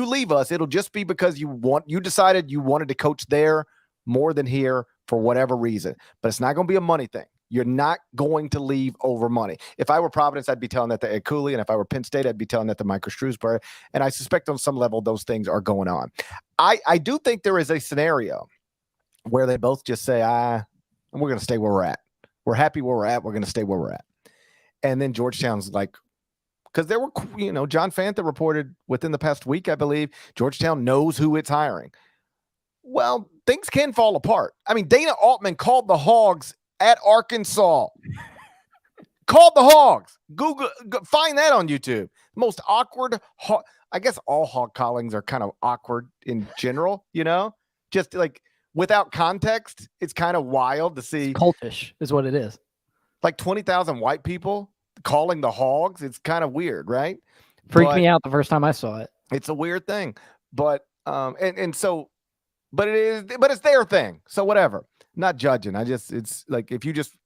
leave us, it'll just be because you decided you wanted to coach there more than here for whatever reason, but it's not going to be a money thing. You're not going to leave over money. If I were Providence, I'd be telling that to Ed Cooley, and if I were Penn State, I'd be telling that to Micah Shrewsbury, and I suspect on some level those things are going on. I do think there is a scenario where they both just say, we're going to stay where we're at. We're happy where we're at. We're going to stay where we're at. And then Georgetown's like, because there were, John Fantha reported within the past week, I believe, Georgetown knows who it's hiring. Well, things can fall apart. I mean, Dana Altman called the Hogs at Arkansas. Called the Hogs. Find that on YouTube. Most awkward. I guess all hog callings are kind of awkward in general, just like without context. It's kind of wild to see. It's cultish is what it is. Like 20,000 white people calling the Hogs. It's kind of weird, right? Freaked me out the first time I saw it. It's a weird thing, but it's their thing. So whatever. Not judging. It's like if you just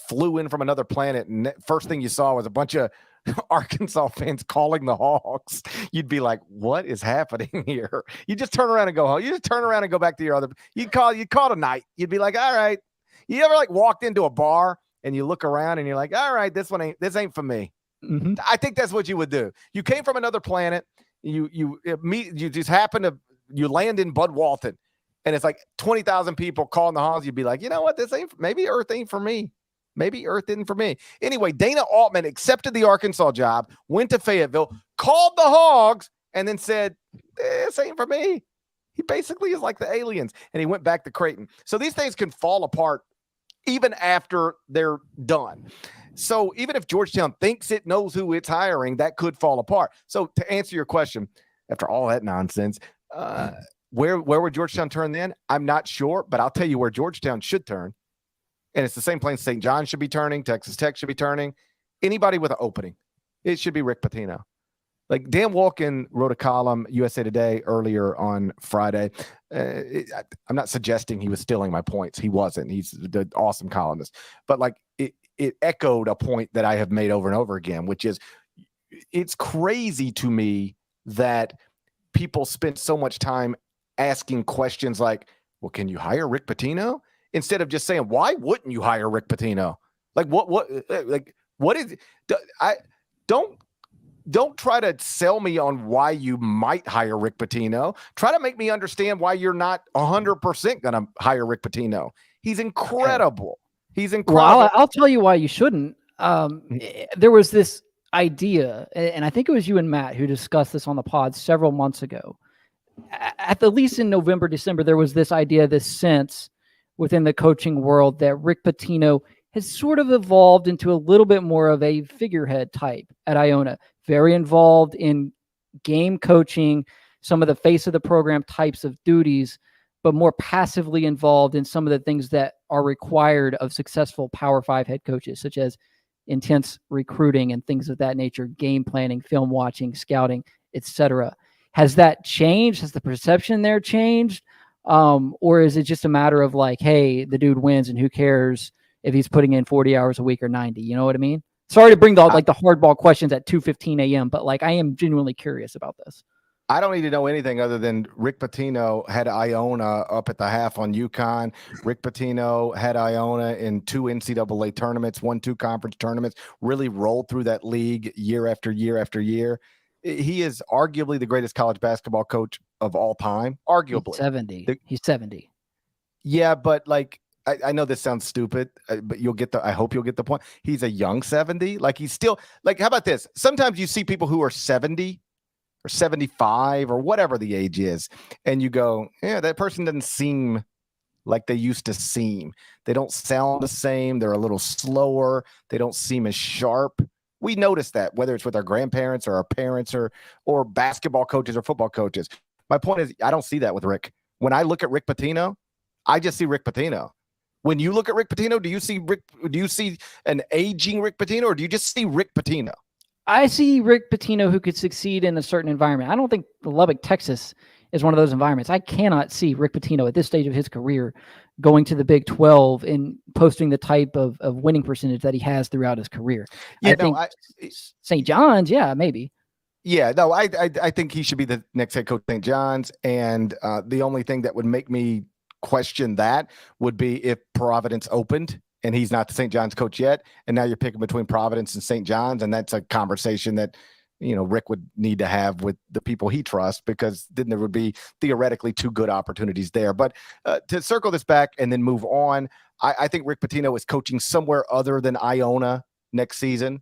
flew in from another planet and first thing you saw was a bunch of Arkansas fans calling the Hogs, you'd be like, what is happening here? You just turn around and go home. You just turn around and go back to your other, you'd call a night. You'd be like, all right. You ever like walked into a bar and you look around and you're like, all right, this ain't for me. Mm-hmm. I think that's what you would do. You came from another planet. You just happen to, you land in Bud Walton and it's like 20,000 people calling the Hogs. You'd be like, you know what? Maybe Earth ain't for me. Maybe Earth isn't for me. Anyway, Dana Altman accepted the Arkansas job, went to Fayetteville, called the Hogs, and then said, this ain't for me. He basically is like the aliens. And he went back to Creighton. So these things can fall apart even after they're done. So even if Georgetown thinks it knows who it's hiring, that could fall apart. So to answer your question, after all that nonsense, where would Georgetown turn then? I'm not sure, but I'll tell you where Georgetown should turn. And it's the same place St. John should be turning. Texas Tech should be turning. Anybody with an opening. It should be Rick Pitino. Like Dan Walken wrote a column, USA Today, earlier on Friday. I'm not suggesting he was stealing my points. He wasn't. He's the awesome columnist. But like it echoed a point that I have made over and over again, which is it's crazy to me that people spend so much time asking questions like, well, can you hire Rick Pitino? Instead of just saying, why wouldn't you hire Rick Pitino? Like what is don't try to sell me on why you might hire Rick Pitino. Try to make me understand why you're not 100% going to hire Rick Pitino. He's incredible. He's incredible. Well, I'll tell you why you shouldn't. There was this idea, and I think it was you and Matt who discussed this on the pod several months ago. At the least in November, December, there was this idea, this sense within the coaching world that Rick Pitino has sort of evolved into a little bit more of a figurehead type at Iona, very involved in game coaching, some of the face of the program types of duties, but more passively involved in some of the things that are required of successful Power 5 head coaches, such as intense recruiting and things of that nature, game planning, film watching, scouting, etc. Has that changed? Has the perception there changed? Or is it just a matter of like, hey, the dude wins and who cares if he's putting in 40 hours a week or 90? You know what I mean? Sorry to bring the hardball questions at 2:15 a.m., but like I am genuinely curious about this. I don't need to know anything other than Rick Pitino had Iona up at the half on UConn. Rick Pitino had Iona in 2 NCAA tournaments, 1-2 conference tournaments, really rolled through that league year after year after year. He is arguably the greatest college basketball coach of all time. Arguably. He's 70. Yeah, but like, I know this sounds stupid, but I hope you'll get the point. He's a young 70. Like he's still like, how about this? Sometimes you see people who are 70 or 75 or whatever the age is, and you go, yeah, that person doesn't seem like they used to seem. They don't sound the same. They're a little slower. They don't seem as sharp. We notice that, whether it's with our grandparents or our parents or basketball coaches or football coaches. My point is, I don't see that with Rick. When I look at Rick Pitino, I just see Rick Pitino. When you look at Rick Pitino, do you see an aging Rick Pitino, or do you just see Rick Pitino? I see Rick Pitino who could succeed in a certain environment. I don't think Lubbock, Texas is one of those environments. I cannot see Rick Pitino at this stage of his career going to the Big 12 and posting the type of winning percentage that he has throughout his career. Yeah, I think St. John's, yeah, maybe. Yeah, no, I think he should be the next head coach of St. John's. And the only thing that would make me question that would be if Providence opened and he's not the St. John's coach yet, and now you're picking between Providence and St. John's, and that's a conversation that, you know, Rick would need to have with the people he trusts, because then there would be theoretically 2 good opportunities there. But to circle this back and then move on, I think Rick Pitino is coaching somewhere other than Iona next season,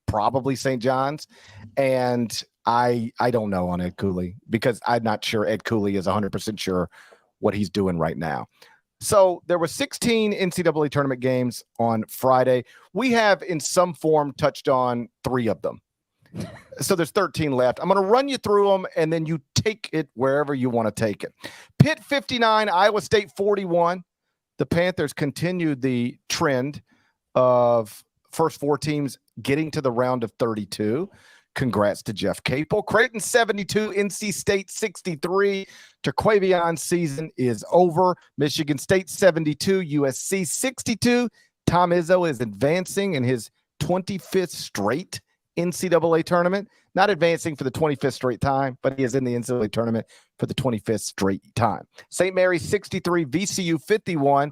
probably St. John's, and I don't know on Ed Cooley, because I'm not sure Ed Cooley is 100% sure what he's doing right now. So there were 16 NCAA tournament games on Friday. We have in some form touched on 3 of them. So there's 13 left. I'm going to run you through them, and then you take it wherever you want to take it. Pitt 59, Iowa State 41. The Panthers continued the trend of first 4 teams getting to the round of 32. Congrats to Jeff Capel. Creighton 72, NC State 63. Terquavion's season is over. Michigan State 72, USC 62. Tom Izzo is advancing in his 25th straight NCAA tournament. Not advancing for the 25th straight time, but he is in the NCAA tournament for the 25th straight time. St. Mary's 63, VCU 51.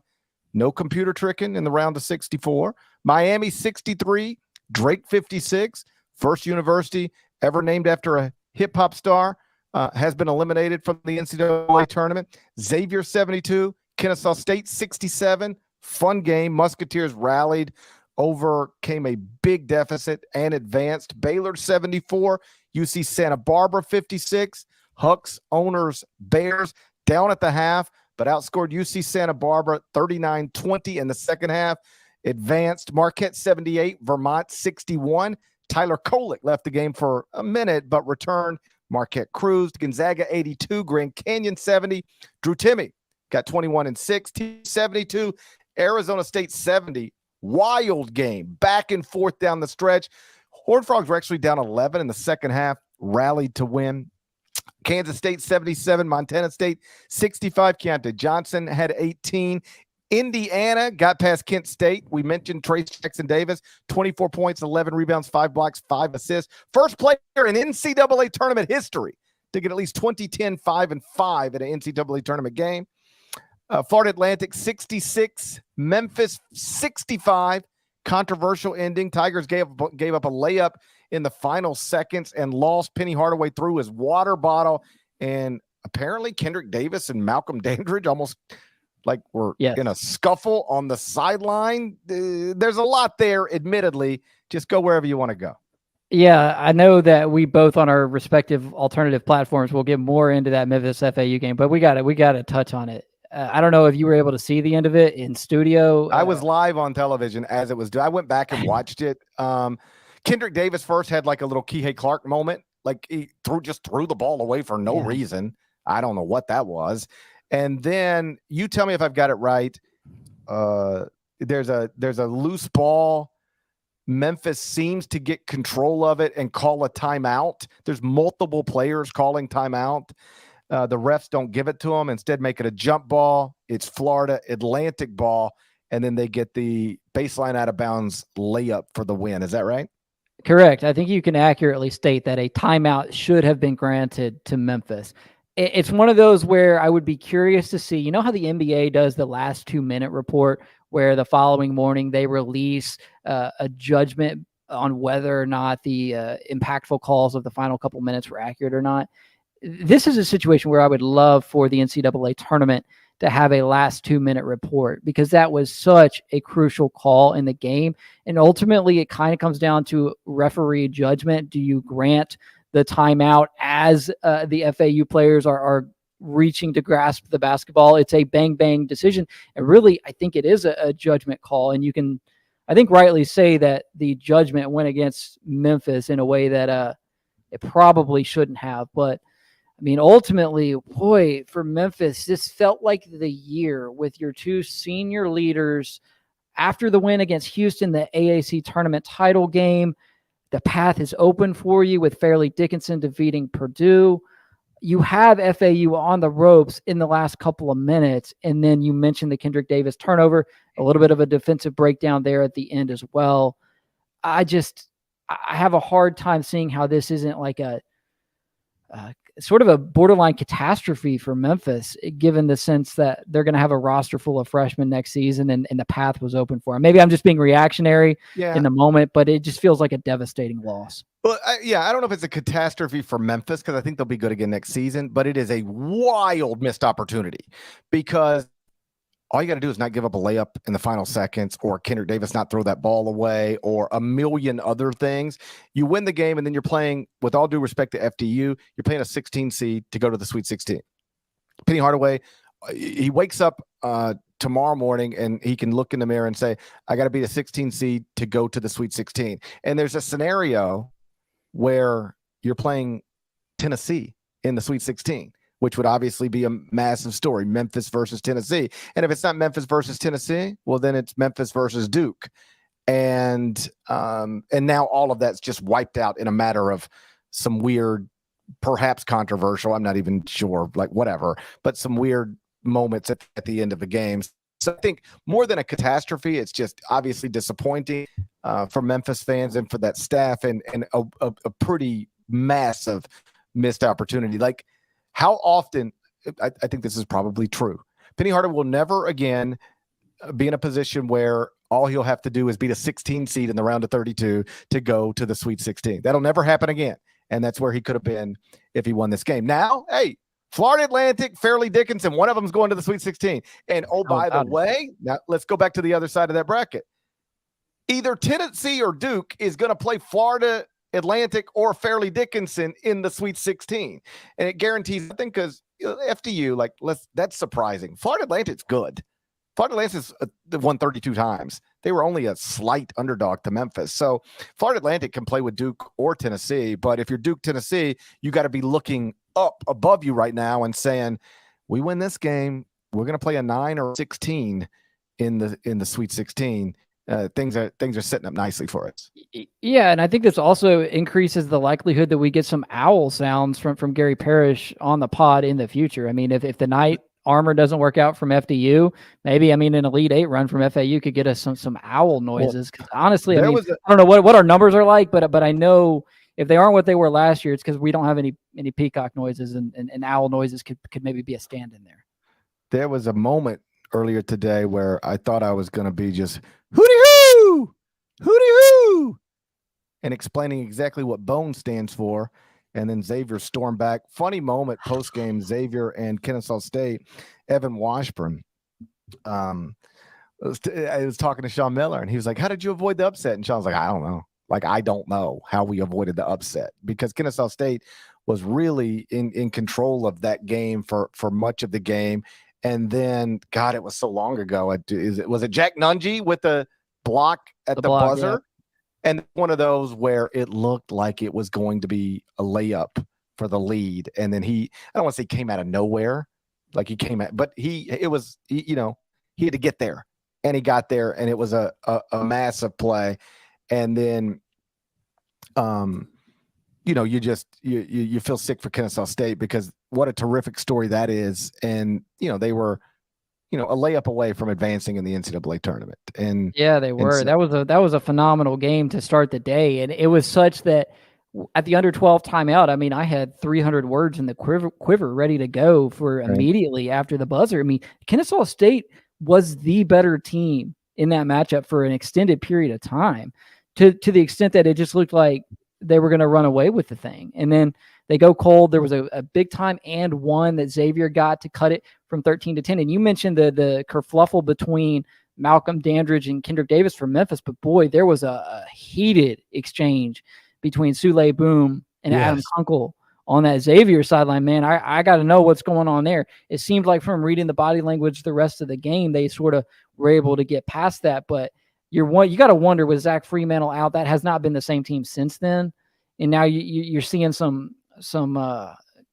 No computer tricking in the round of 64. Miami 63, Drake 56. First university ever named after a hip-hop star has been eliminated from the NCAA tournament. Xavier 72, Kennesaw State 67. Fun game. Musketeers rallied, overcame a big deficit and advanced. Baylor 74, UC Santa Barbara 56. Hucks owners Bears down at the half, but outscored UC Santa Barbara 39-20 in the second half. Advanced. Marquette 78, Vermont 61. Tyler Kolick left the game for a minute, but returned. Marquette cruised. Gonzaga 82, Grand Canyon 70. Drew Timme got 21 and 6. 72, Arizona State 70. Wild game, back and forth down the stretch. Horned Frogs were actually down 11 in the second half, rallied to win. Kansas State 77, Montana State 65. Keontae Johnson had 18. Indiana got past Kent State. We mentioned Trace Jackson Davis, 24 points, 11 rebounds, 5 blocks, 5 assists. First player in NCAA tournament history to get at least 20-10, 5-5 at an NCAA tournament game. Florida Atlantic 66, Memphis 65. Controversial ending. Tigers gave up a layup in the final seconds and lost. Penny Hardaway threw his water bottle, and apparently Kendrick Davis and Malcolm Dandridge almost like we're in a scuffle on the sideline. There's a lot there, admittedly. Just go wherever you want to go. Yeah, I know that we both on our respective alternative platforms will get more into that Memphis FAU game, but we got to touch on it. I don't know if you were able to see the end of it in studio. I was live on television as it was due. I went back and watched it. Kendrick Davis first had like a little Kihei Clark moment. Like he just threw the ball away for no reason. I don't know what that was. And then you tell me if I've got it right. There's a loose ball. Memphis seems to get control of it and call a timeout. There's multiple players calling timeout. The refs don't give it to them. Instead, make it a jump ball. It's Florida Atlantic ball, and then they get the baseline out of bounds layup for the win. Is that right? Correct. I think you can accurately state that a timeout should have been granted to Memphis. It's one of those where I would be curious to see, how the NBA does the last 2-minute report where the following morning they release a judgment on whether or not the impactful calls of the final couple minutes were accurate or not. This is a situation where I would love for the NCAA tournament to have a last 2-minute report, because that was such a crucial call in the game. And ultimately it kind of comes down to referee judgment. Do you grant the timeout as the FAU players are reaching to grasp the basketball? It's a bang decision. And really, I think it is a judgment call. And you can, I think, rightly say that the judgment went against Memphis in a way that it probably shouldn't have. But I mean, ultimately, boy, for Memphis, this felt like the year with your two senior leaders after the win against Houston, the AAC tournament title game. The path is open for you with Fairleigh Dickinson defeating Purdue. You have FAU on the ropes in the last couple of minutes. And then you mentioned the Kendrick Davis turnover, a little bit of a defensive breakdown there at the end as well. I have a hard time seeing how this isn't like a sort of a borderline catastrophe for Memphis, given the sense that they're going to have a roster full of freshmen next season and the path was open for them. Maybe I'm just being reactionary in the moment, but it just feels like a devastating loss. Well, I don't know if it's a catastrophe for Memphis, because I think they'll be good again next season, but it is a wild missed opportunity, because all you got to do is not give up a layup in the final seconds, or Kendrick Davis not throw that ball away, or a million other things. You win the game, and then you're playing, with all due respect to FDU, you're playing a 16 seed to go to the Sweet 16. Penny Hardaway, he wakes up tomorrow morning, and he can look in the mirror and say, I got to be the 16 seed to go to the Sweet 16. And there's a scenario where you're playing Tennessee in the Sweet 16, which would obviously be a massive story, Memphis versus Tennessee. And if it's not Memphis versus Tennessee, well, then it's Memphis versus Duke. And now all of that's just wiped out in a matter of some weird, perhaps controversial, I'm not even sure, like whatever, but some weird moments at the end of the game. So I think more than a catastrophe, it's just obviously disappointing for Memphis fans and for that staff, and a pretty massive missed opportunity. Like, how often, I think this is probably true, Penny Hardaway will never again be in a position where all he'll have to do is beat a 16 seed in the round of 32 to go to the Sweet 16. That'll never happen again. And that's where he could have been if he won this game. Now, hey, Florida Atlantic, Fairleigh Dickinson, one of them's going to the Sweet 16. And by the way, now let's go back to the other side of that bracket. Either Tennessee or Duke is going to play Florida Atlantic or Fairleigh Dickinson in the Sweet 16. And it guarantees, I think, because FDU, that's surprising. Florida Atlantic's good. Florida Atlantic's won 32 times. They were only a slight underdog to Memphis. So Florida Atlantic can play with Duke or Tennessee. But if you're Duke, Tennessee, you got to be looking up above you right now and saying, we win this game, we're going to play a 9 or 16 in the Sweet 16. Things are setting up nicely for us. Yeah, and I think this also increases the likelihood that we get some owl sounds from Gary Parrish on the pod in the future. I mean, if the night armor doesn't work out from FDU, maybe, an Elite 8 run from FAU could get us some owl noises. Because honestly, I don't know what our numbers are like, but I know if they aren't what they were last year, it's because we don't have any peacock noises, and owl noises could maybe be a stand in there. There was a moment earlier today where I thought I was going to be just hooty-hoo, hooty-hoo, and explaining exactly what Bone stands for. And then Xavier stormed back. Funny moment post-game, Xavier and Kennesaw State, Evan Washburn. I was talking to Sean Miller, and he was like, how did you avoid the upset? And Sean's like, I don't know. I don't know how we avoided the upset, because Kennesaw State was really in control of that game for much of the game. And then, God, it was so long ago. Was it Jack Nungy with the block at the buzzer? Yeah. And one of those where it looked like it was going to be a layup for the lead. And then I don't want to say came out of nowhere, like he came at, but he had to get there, and he got there, and it was a massive play. And then, you feel sick for Kennesaw State, because what a terrific story that is. And, they were, a layup away from advancing in the NCAA tournament. And yeah, they were. so, that was a phenomenal game to start the day. And it was such that at the under 12 timeout, I mean, I had 300 words in the quiver ready to go for immediately after the buzzer. I mean, Kennesaw State was the better team in that matchup for an extended period of time, to the extent that it just looked like they were going to run away with the thing. And then they go cold. There was a big time and one that Xavier got to cut it from 13 to 10. And you mentioned the kerfluffle between Malcolm Dandridge and Kendrick Davis from Memphis, but boy, there was a heated exchange between Sule Boom and Adam Kunkel on that Xavier sideline. Man, I got to know what's going on there. It seemed like from reading the body language the rest of the game, they sort of were able to get past that. But you got to wonder, with Zach Fremantle out, that has not been the same team since then. And now you're seeing some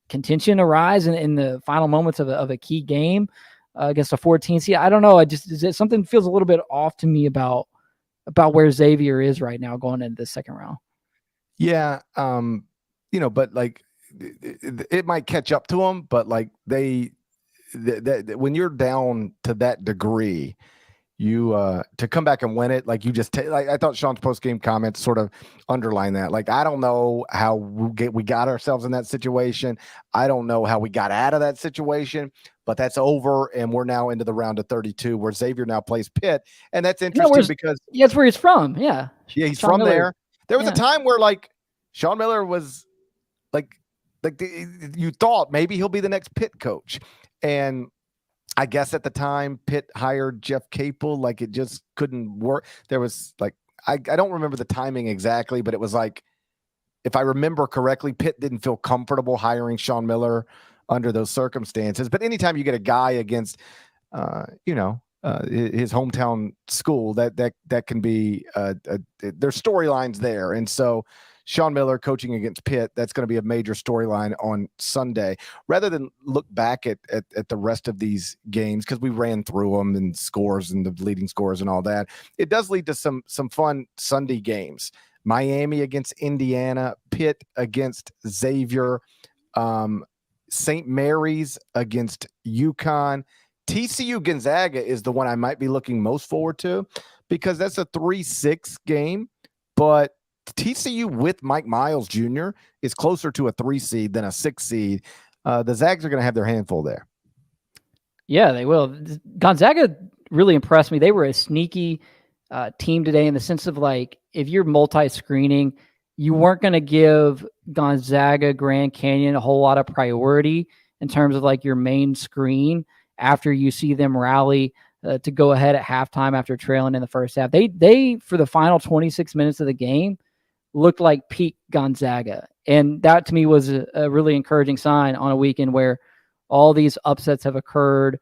contention arise in the final moments of a key game against a 14 seed. I don't know. Something feels a little bit off to me about where Xavier is right now going into the second round. Yeah. But like it might catch up to them, but like when you're down to that degree, you to come back and win it, like you just like I thought Sean's post-game comments sort of underline that. Like, I don't know how we got ourselves in that situation. I don't know how we got out of that situation, but that's over, and we're now into the round of 32 where Xavier now plays Pitt, and that's interesting because that's where he's from. Yeah, he's Sean from Miller. there. There was a time where like Sean Miller was you thought maybe he'll be the next Pitt coach, and I guess at the time Pitt hired Jeff Capel, like it just couldn't work. There was like, I don't remember the timing exactly, but it was like, if I remember correctly, Pitt didn't feel comfortable hiring Sean Miller under those circumstances. But anytime you get a guy against, his hometown school, that can be, there's storylines there. And so Sean Miller coaching against Pitt, that's going to be a major storyline on Sunday. Rather than look back at the rest of these games, because we ran through them and scores and the leading scores and all that, it does lead to some fun Sunday games. Miami against Indiana, Pitt against Xavier, St. Mary's against UConn. TCU Gonzaga is the one I might be looking most forward to, because that's a 3-6 game, but TCU with Mike Miles Jr. is closer to a 3 seed than a 6 seed. The Zags are going to have their handful there. Yeah, they will. Gonzaga really impressed me. They were a sneaky team today, in the sense of, like, if you're multi-screening, you weren't going to give Gonzaga Grand Canyon a whole lot of priority in terms of like your main screen after you see them rally to go ahead at halftime after trailing in the first half. They for the final 26 minutes of the game looked like peak Gonzaga. And that to me was a really encouraging sign on a weekend where all these upsets have occurred.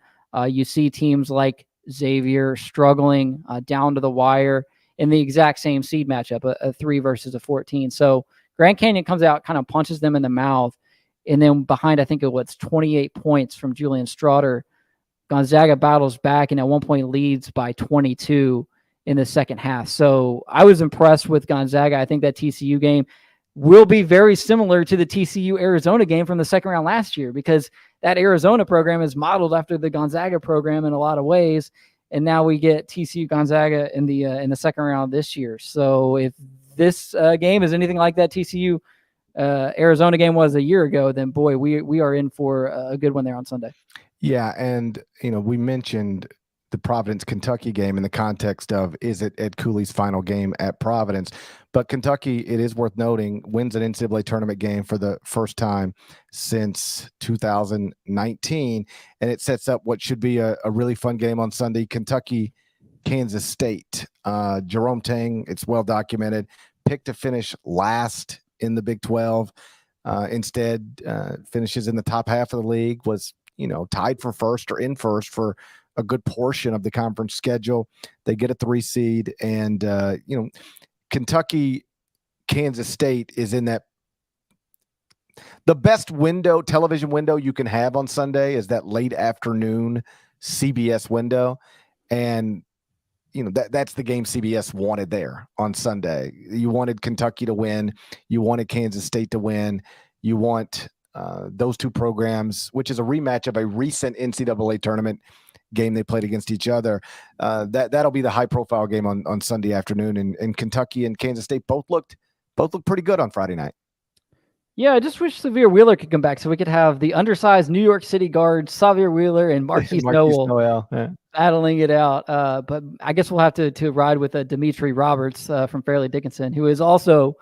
You see teams like Xavier struggling down to the wire in the exact same seed matchup, a 3 versus a 14. So Grand Canyon comes out, kind of punches them in the mouth. And then behind, I think it was 28 points from Julian Straughter, Gonzaga battles back and at one point leads by 22 in the second half. So I was impressed with Gonzaga. I think that TCU game will be very similar to the TCU Arizona game from the second round last year, because that Arizona program is modeled after the Gonzaga program in a lot of ways. And now we get TCU Gonzaga in the second round this year. So if this game is anything like that TCU Arizona game was a year ago, then boy, we are in for a good one there on Sunday. Yeah, and we mentioned the Providence Kentucky game in the context of, is it Ed Cooley's final game at Providence? But Kentucky, it is worth noting, wins an NCAA tournament game for the first time since 2019, and it sets up what should be a really fun game on Sunday. Kentucky, Kansas State. Jerome Tang, it's well documented, picked to finish last in the Big 12. Instead, finishes in the top half of the league, was tied for first or in first for a good portion of the conference schedule. They get a 3 seed, and Kentucky, Kansas State is in that. The best television window you can have on Sunday is that late afternoon CBS window. And, that's the game CBS wanted there on Sunday. You wanted Kentucky to win. You wanted Kansas State to win. You want those two programs, which is a rematch of a recent NCAA tournament game they played against each other. That'll be the high-profile game on Sunday afternoon. And Kentucky and Kansas State both looked pretty good on Friday night. Yeah, I just wish Xavier Wheeler could come back so we could have the undersized New York City guards, Xavier Wheeler and Marquise Noel battling it out. But I guess we'll have to ride with Dimitri Roberts from Fairleigh Dickinson, who is also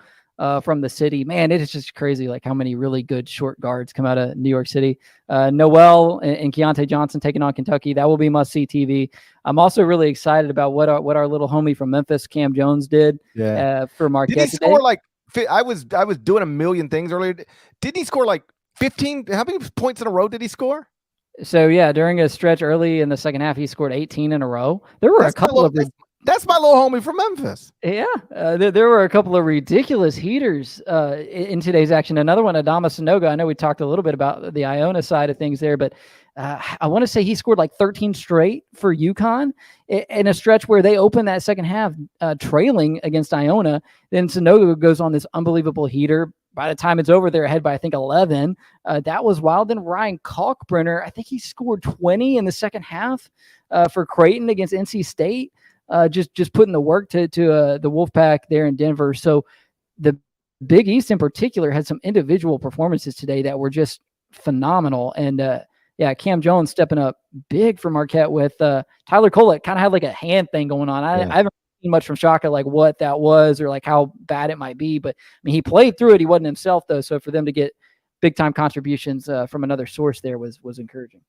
from the city. Man, it is just crazy like how many really good short guards come out of New York City. Noel and Keontae Johnson taking on Kentucky. That will be must-see TV. I'm also really excited about what our little homie from Memphis, Cam Jones, did for Marquette. Did he score like – I was doing a million things earlier. Didn't he score like 15? How many points in a row did he score? So, yeah, during a stretch early in the second half, he scored 18 in a row. There were a couple of that's my little homie from Memphis. Yeah, there were a couple of ridiculous heaters in today's action. Another one, Adama Sanogo. I know we talked a little bit about the Iona side of things there, but I want to say he scored like 13 straight for UConn in a stretch where they opened that second half trailing against Iona. Then Sanogo goes on this unbelievable heater. By the time it's over, they're ahead by, I think, 11. That was wild. Then Ryan Kalkbrenner, I think he scored 20 in the second half for Creighton against NC State. Just putting the work to the Wolfpack there in Denver. So the Big East in particular had some individual performances today that were just phenomenal. And Cam Jones stepping up big for Marquette with Tyler Collett kind of had like a hand thing going on. I haven't seen much from Shaka like what that was or like how bad it might be. But I mean, he played through it. He wasn't himself though. So for them to get big time contributions from another source there was encouraging.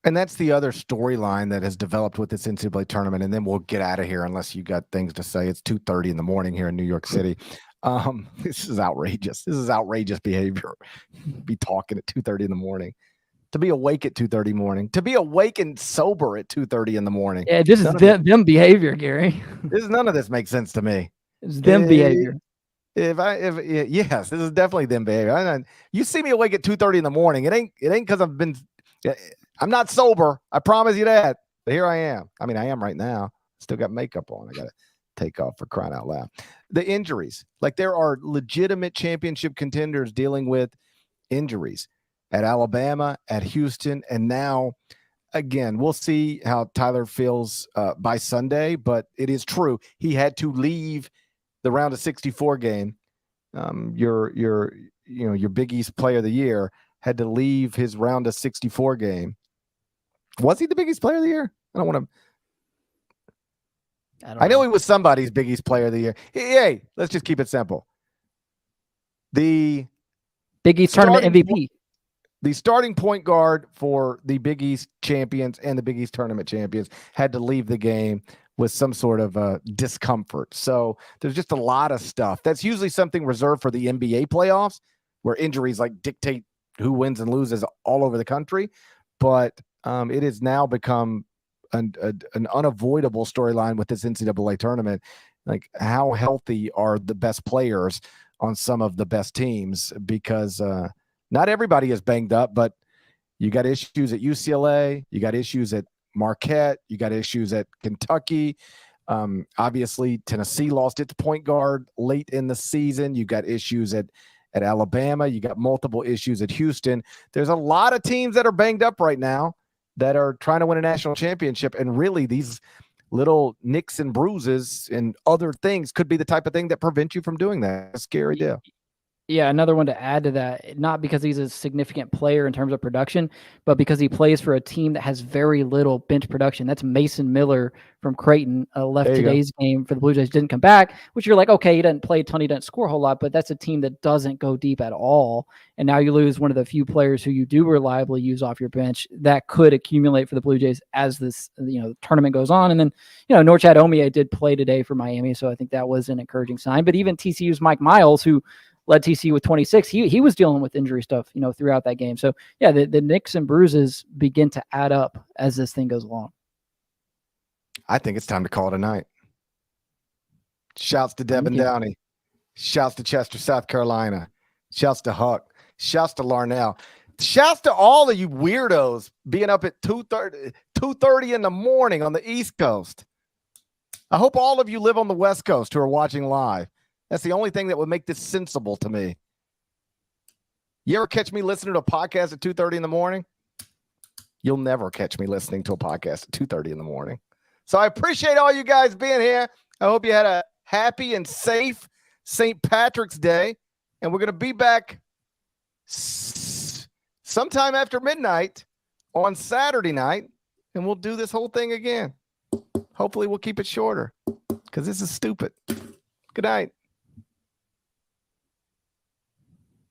And that's the other storyline that has developed with this NCAA tournament. And then we'll get out of here unless you got things to say. It's 2:30 in the morning here in New York City. This is outrageous. This is outrageous behavior. Be talking at 2:30 in the morning. To be awake at 2:30 in the morning. To be awake and sober at 2:30 in the morning. Yeah, this is them behavior, Gary. None of this makes sense to me. It's them behavior. Yes, this is definitely them behavior. You see me awake at 2:30 in the morning. It ain't because I'm not sober. I promise you that. But here I am. I mean, I am right now. Still got makeup on. I got to take off for crying out loud. The injuries. Like there are legitimate championship contenders dealing with injuries at Alabama, at Houston, and now, again, we'll see how Tyler feels by Sunday, but it is true. He had to leave the round of 64 game. Your Big East Player of the Year had to leave his round of 64 game. Was he the Big East Player of the Year? I know he was somebody's Big East Player of the Year. Hey, let's just keep it simple. The Big East Tournament MVP. The starting point guard for the Big East champions and the Big East Tournament champions had to leave the game with some sort of discomfort. So there's just a lot of stuff. That's usually something reserved for the NBA playoffs where injuries like dictate who wins and loses all over the country. But it has now become an unavoidable storyline with this NCAA tournament. Like how healthy are the best players on some of the best teams? Because not everybody is banged up, but you got issues at UCLA, you got issues at Marquette, you got issues at Kentucky. Obviously, Tennessee lost its point guard late in the season. You got issues at Alabama. You got multiple issues at Houston. There's a lot of teams that are banged up right now that are trying to win a national championship. And really, these little nicks and bruises and other things could be the type of thing that prevent you from doing that. It's a scary deal. Yeah, another one to add to that, not because he's a significant player in terms of production, but because he plays for a team that has very little bench production. That's Mason Miller from Creighton, left today's game for the Blue Jays, didn't come back, which you're like, okay, he doesn't play a ton, he doesn't score a whole lot, but that's a team that doesn't go deep at all. And now you lose one of the few players who you do reliably use off your bench that could accumulate for the Blue Jays as this tournament goes on. And then, Norchad Omie did play today for Miami, so I think that was an encouraging sign. But even TCU's Mike Miles, who led TCU with 26. He was dealing with injury stuff, throughout that game. So yeah, the nicks and bruises begin to add up as this thing goes along. I think it's time to call it a night. Shouts to Devin Downey. Shouts to Chester, South Carolina. Shouts to Huck. Shouts to Larnell. Shouts to all of you weirdos being up at 2:30 in the morning on the East Coast. I hope all of you live on the West Coast who are watching live. That's the only thing that would make this sensible to me. You ever catch me listening to a podcast at 2:30 in the morning? You'll never catch me listening to a podcast at 2:30 in the morning. So I appreciate all you guys being here. I hope you had a happy and safe St. Patrick's Day. And we're going to be back sometime after midnight on Saturday night, and we'll do this whole thing again. Hopefully we'll keep it shorter because this is stupid. Good night.